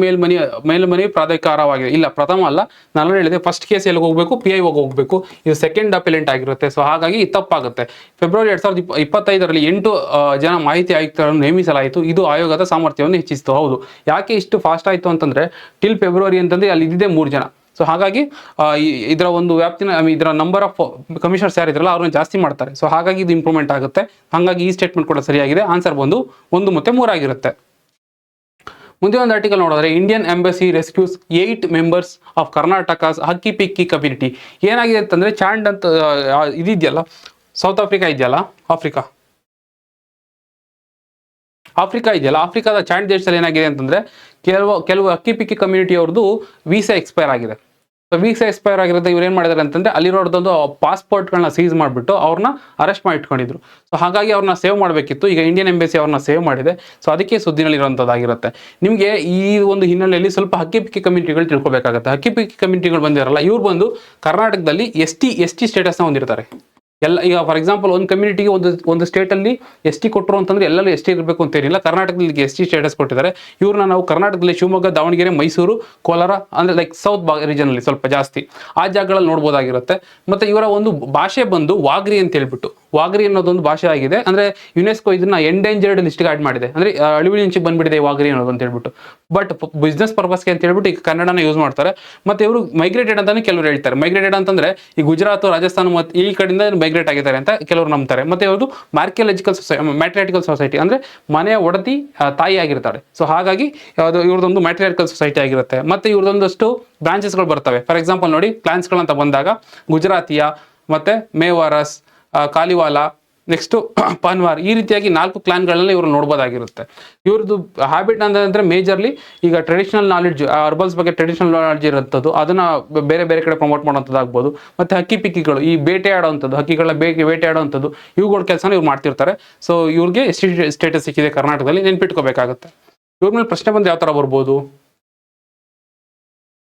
ಮೇಲ್ಮನವಿ ಪ್ರಾಧಿಕಾರವಾಗಿದೆ. ಇಲ್ಲ, ಪ್ರಥಮ ಅಲ್ಲ, ನಾನು ಹೇಳಿದೆ ಫಸ್ಟ್ ಕೇಸ್ ಎಲ್ಲಿ ಹೋಗಬೇಕು, PIO ಹೋಗಬೇಕು. ಇದು ಸೆಕೆಂಡ್ ಅಪೀಲೆಂಟ್ ಆಗಿರುತ್ತೆ. ಸೊ ಹಾಗಾಗಿ ಇದು ತಪ್ಪಾಗುತ್ತೆ. ಫೆಬ್ರವರಿ 2025 8 ಜನ ಮಾಹಿತಿ ಆಯುಕ್ತರನ್ನು ನೇಮಿಸಲಾಯಿತು. ಇದು ಆಯೋಗದ ಸಾಮರ್ಥ್ಯವನ್ನು ಹೆಚ್ಚಿಸಿತು. ಹೌದು, ಯಾಕೆ ಇಷ್ಟು ಫಾಸ್ಟ್ ಆಯಿತು ಅಂತಂದ್ರೆ ಟಿಲ್ ಫೆಬ್ರವರಿ ಅಂತಂದ್ರೆ ಅಲ್ಲಿ ಇದ್ದಿದೆ 3 ಜನ. ಸೊ ಹಾಗಾಗಿ ಇದರ ಒಂದು ವ್ಯಾಪ್ತಿನ ಇದರ ನಂಬರ್ ಆಫ್ ಕಮಿಷನರ್ಸ್ ಯಾರಿದ್ರಲ್ಲ ಅವ್ರನ್ನ ಜಾಸ್ತಿ ಮಾಡ್ತಾರೆ. ಸೊ ಹಾಗಾಗಿ ಇದು ಇಂಪ್ರೂವ್ಮೆಂಟ್ ಆಗುತ್ತೆ. ಹಾಗಾಗಿ ಈ ಸ್ಟೇಟ್ಮೆಂಟ್ ಕೂಡ ಸರಿಯಾಗಿದೆ. ಆನ್ಸರ್ ಬಂದು 1 ಮತ್ತು 3 ಆಗಿರುತ್ತೆ. ಮುಂದೆ ಒಂದು ಆರ್ಟಿಕಲ್ ನೋಡಿದ್ರೆ Indian embassy rescues 8 members of Karnataka's ಹಕ್ಕಿ ಪಿಕ್ಕಿ ಕಮ್ಯುನಿಟಿ. ಏನಾಗಿದೆ ಅಂತಂದ್ರೆ ಚಾಂಡ್ ಅಂತ ಇದೆಯಲ್ಲ, ಸೌತ್ ಆಫ್ರಿಕಾ ಇದೆಯಲ್ಲ, ಆಫ್ರಿಕಾ ಇದೆಯಲ್ಲ, ಆಫ್ರಿಕಾದ ಚಾಂಡ್ ದೇಶದಲ್ಲಿ ಏನಾಗಿದೆ ಅಂತಂದ್ರೆ ಕೆಲವು ಅಕ್ಕಿ ಪಿಕ್ಕಿ ಕಮ್ಯುನಿಟಿ ಅವ್ರದ್ದು ವೀಸಾ ಎಕ್ಸ್ಪೈರ್ ಆಗಿದೆ. ಸೊ ವೀಸಾ ಎಕ್ಸ್ಪೈರ್ ಆಗಿರುತ್ತೆ. ಇವ್ರು ಏನು ಮಾಡಿದ್ದಾರೆ ಅಂತಂದ್ರೆ ಅಲ್ಲಿರೋದೊಂದು ಪಾಸ್ಪೋರ್ಟ್ಗಳನ್ನ ಸೀಸ್ ಮಾಡಿಬಿಟ್ಟು ಅವ್ರನ್ನ ಅರೆಸ್ಟ್ ಮಾಡಿ ಇಟ್ಕೊಂಡಿದ್ರು. ಸೊ ಹಾಗಾಗಿ ಅವ್ರನ್ನ ಸೇವ್ ಮಾಡಬೇಕಿತ್ತು. ಈಗ ಇಂಡಿಯನ್ ಎಂಬಸಿ ಅವ್ರನ್ನ ಸೇವ್ ಮಾಡಿದೆ. ಸೊ ಅದಕ್ಕೆ ಸುದ್ದಿನಲ್ಲಿರುವಂಥದ್ದಾಗಿರುತ್ತೆ. ನಿಮಗೆ ಈ ಒಂದು ಹಿನ್ನೆಲೆಯಲ್ಲಿ ಸ್ವಲ್ಪ ಹಕ್ಕಿ ಪಿಕ್ಕಿ ಕಮ್ಯುನಿಟಿಗಳು ತಿಳ್ಕೊಬೇಕಾಗುತ್ತೆ. ಹಕ್ಕಿ ಪಿಕ್ಕಿ ಕಮ್ಯುನಿಟಿಗಳು ಬಂದಿರಲ್ಲ, ಇವ್ರು ಬಂದು ಕರ್ನಾಟಕದಲ್ಲಿ ಎಸ್ ಟಿ ಸ್ಟೇಟಸ್ನ ಹೊಂದಿರ್ತಾರೆ. ಈಗ ಫಾರ್ ಎಕ್ಸಾಂಪಲ್ ಒಂದು ಕಮ್ಯುನಿಟಿಗೆ ಒಂದು ಸ್ಟೇಟಲ್ಲಿ ST ಕೊಟ್ಟರು ಅಂತಂದ್ರೆ ಎಲ್ಲರೂ ST ಇರಬೇಕು ಅಂತೇನಿಲ್ಲ. ಕರ್ನಾಟಕದಲ್ಲಿ ST ಸ್ಟೇಟಸ್ ಕೊಟ್ಟಿದ್ದಾರೆ. ಇವ್ರನ್ನ ನಾವು ಕರ್ನಾಟಕದಲ್ಲಿ ಶಿವಮೊಗ್ಗ, ದಾವಣಗೆರೆ, ಮೈಸೂರು, ಕೋಲಾರ ಅಂದ್ರೆ ಲೈಕ್ ಸೌತ್ ರೀಜನಲ್ಲಿ ಸ್ವಲ್ಪ ಜಾಸ್ತಿ ಆ ಜಾಗಗಳಲ್ಲಿ ನೋಡ್ಬೋದಾಗಿರುತ್ತೆ. ಮತ್ತೆ ಇವರ ಒಂದು ಭಾಷೆ ಬಂದು ವಾಗ್ರಿ ಅಂತ ಹೇಳ್ಬಿಟ್ಟು, ವಾಗ್ರಿ ಅನ್ನೋದೊಂದು ಭಾಷೆ ಆಗಿದೆ. ಅಂದ್ರೆ ಯುನೆಸ್ಕೋ ಇದನ್ನ ಎಂಡೇಂಜರ್ಡ್ ಲಿಸ್ಟ್ಗೆ ಆಡ್ ಮಾಡಿದೆ. ಅಂದ್ರೆ ಅಳಿವಿನಂಚಿಗೆ ಬಂದ್ಬಿಟ್ಟಿದೆ ವಾಗ್ರಿ ಅನ್ನೋದು ಅಂತ ಹೇಳ್ಬಿಟ್ಟು. ಬಟ್ ಬಿಸ್ನೆಸ್ ಪರ್ಪಸ್ಗೆ ಅಂತ ಹೇಳ್ಬಿಟ್ಟು ಈಗ ಕನ್ನಡನ ಯೂಸ್ ಮಾಡ್ತಾರೆ. ಮತ್ತೆ ಇವರು ಮೈಗ್ರೇಟೆಡ್ ಅಂತಾನೆ ಕೆಲವರು ಹೇಳ್ತಾರೆ. ಮೈಗ್ರೇಟೆಡ್ ಅಂತಂದ್ರೆ ಈ ಗುಜರಾತ್, ರಾಜಸ್ಥಾನ ಮತ್ತು ಈ ಕಡೆಯಿಂದ ಮೈಗ್ರೇಟ್ ಆಗಿದ್ದಾರೆ ಅಂತ ಕೆಲವರು ನಂಬ್ತಾರೆ. ಮತ್ತೆ ಇವರು ಮ್ಯಾಟ್ರಿಯಾಟಿಕಲ್ ಸೊಸೈಟಿ ಅಂದ್ರೆ ಮನೆಯ ಒಡತಿ ತಾಯಿ ಆಗಿರ್ತಾರೆ. ಸೊ ಹಾಗಾಗಿ ಇವ್ರದೊಂದು ಮ್ಯಾಟ್ರಿಯಾಟಿಕಲ್ ಸೊಸೈಟಿ ಆಗಿರುತ್ತೆ. ಮತ್ತೆ ಇವ್ರದೊಂದಷ್ಟು ಬ್ರಾಂಚಸ್ಗಳು ಬರ್ತವೆ. ಫಾರ್ ಎಕ್ಸಾಂಪಲ್ ನೋಡಿ, ಕ್ಲಾನ್ಸ್ಗಳಂತ ಬಂದಾಗ ಗುಜರಾತಿಯ, ಮತ್ತೆ ಮೇವಾರಸ್, ಕಾಲಿವಾಲ, ನೆಕ್ಸ್ಟ್ ಪನ್ವಾರ್, ಈ ರೀತಿಯಾಗಿ 4 ಕ್ಲಾನ್ಗಳಲ್ಲಿ ಇವರು ನೋಡ್ಬೋದಾಗಿರುತ್ತೆ. ಇವ್ರದ್ದು ಹ್ಯಾಬಿಟ್ ಅಂತಂದ್ರೆ ಮೇಜರ್ಲಿ ಈಗ ಟ್ರೆಡಿಷನಲ್ ನಾಲೆಡ್ಜ್, ಅರ್ಬಲ್ಸ್ ಬಗ್ಗೆ ಟ್ರೆಡಿಷನಲ್ ನಾಲೆಡ್ಜ್ ಇರುತ್ತದು, ಅದನ್ನ ಬೇರೆ ಬೇರೆ ಕಡೆ ಪ್ರಮೋಟ್ ಮಾಡೋಂಥದ್ದಾಗ್ಬೋದು. ಮತ್ತೆ ಹಕ್ಕಿ ಪಿಕ್ಕಿಗಳು, ಈ ಬೇಟೆ ಆಡೋವಂಥದ್ದು, ಹಕ್ಕಿಗಳ ಬೇಟೆ ಆಡೋವಂಥದ್ದು, ಇವುಗಳ ಕೆಲಸನ ಇವ್ರು ಮಾಡ್ತಿರ್ತಾರೆ. ಸೊ ಇವ್ರಿಗೆ ST ಸ್ಟೇಟಸ್ ಸಿಕ್ಕಿದೆ ಕರ್ನಾಟಕದಲ್ಲಿ, ನೆನ್ಪಿಟ್ಕೋಬೇಕಾಗುತ್ತೆ. ಇವ್ರ ಮೇಲೆ ಪ್ರಶ್ನೆ ಬಂದು ಯಾವ ತರ ಬರ್ಬೋದು,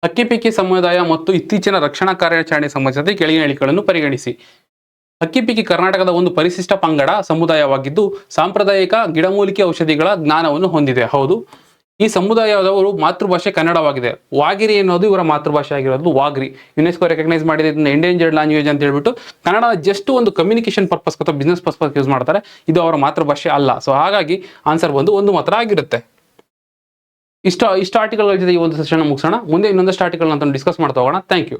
ಹಕ್ಕಿಪಿಕ್ಕಿ ಸಮುದಾಯ ಮತ್ತು ಇತ್ತೀಚಿನ ರಕ್ಷಣಾ ಕಾರ್ಯಾಚರಣೆ ಸಂಬಂಧಿಸಿದಂತೆ ಕೆಳಗಿನ ಹೇಳಿಕೆಗಳನ್ನು ಪರಿಗಣಿಸಿ. ಹಕ್ಕಿಪಿಕ್ಕಿ ಕರ್ನಾಟಕದ ಒಂದು ಪರಿಶಿಷ್ಟ ಪಂಗಡ ಸಮುದಾಯವಾಗಿದ್ದು ಸಾಂಪ್ರದಾಯಿಕ ಗಿಡಮೂಲಿಕೆ ಔಷಧಿಗಳ ಜ್ಞಾನವನ್ನು ಹೊಂದಿದೆ. ಹೌದು, ಈ ಸಮುದಾಯದವರು ಮಾತೃಭಾಷೆ ಕನ್ನಡವಾಗಿದೆ. ವಾಗಿರಿ ಎನ್ನುವುದು ಇವರ ಮಾತೃಭಾಷೆ ಆಗಿರೋದು. ವಾಗ್ರಿ ಯುನೆಸ್ಕೋ ರೆಕಗ್ನೈಸ್ ಮಾಡಿದೆ ಇದನ್ನ ಎಂಡೇಂಜರ್ಡ್ ಲ್ಯಾಂಗ್ವೇಜ್ ಅಂತ ಹೇಳ್ಬಿಟ್ಟು. ಕನ್ನಡ ಜಸ್ಟ್ ಒಂದು ಕಮ್ಯುನಿಕೇಶನ್ ಪರ್ಪಸ್ ಅಥವಾ ಬಿಸ್ನೆಸ್ ಪರ್ಪಸ್ ಯೂಸ್ ಮಾಡ್ತಾರೆ. ಇದು ಅವರ ಮಾತೃಭಾಷೆ ಅಲ್ಲ. ಸೊ ಹಾಗಾಗಿ ಆನ್ಸರ್ ಬಂದು ಒಂದು ಮಾತ್ರ ಆಗಿರುತ್ತೆ. ಇಷ್ಟು ಆರ್ಟಿಕಲ್ಗಳ ಜೊತೆ ಈ ಒಂದು ಸೆಷನ್ ಮುಗಿಸೋಣ. ಮುಂದೆ ಇನ್ನೊಂದಷ್ಟು ಆರ್ಟಿಕಲ್ ಅಂತ ಡಿಸ್ಕಸ್ ಮಾಡ್ತಾ ಹೋಗೋಣ. Thank you.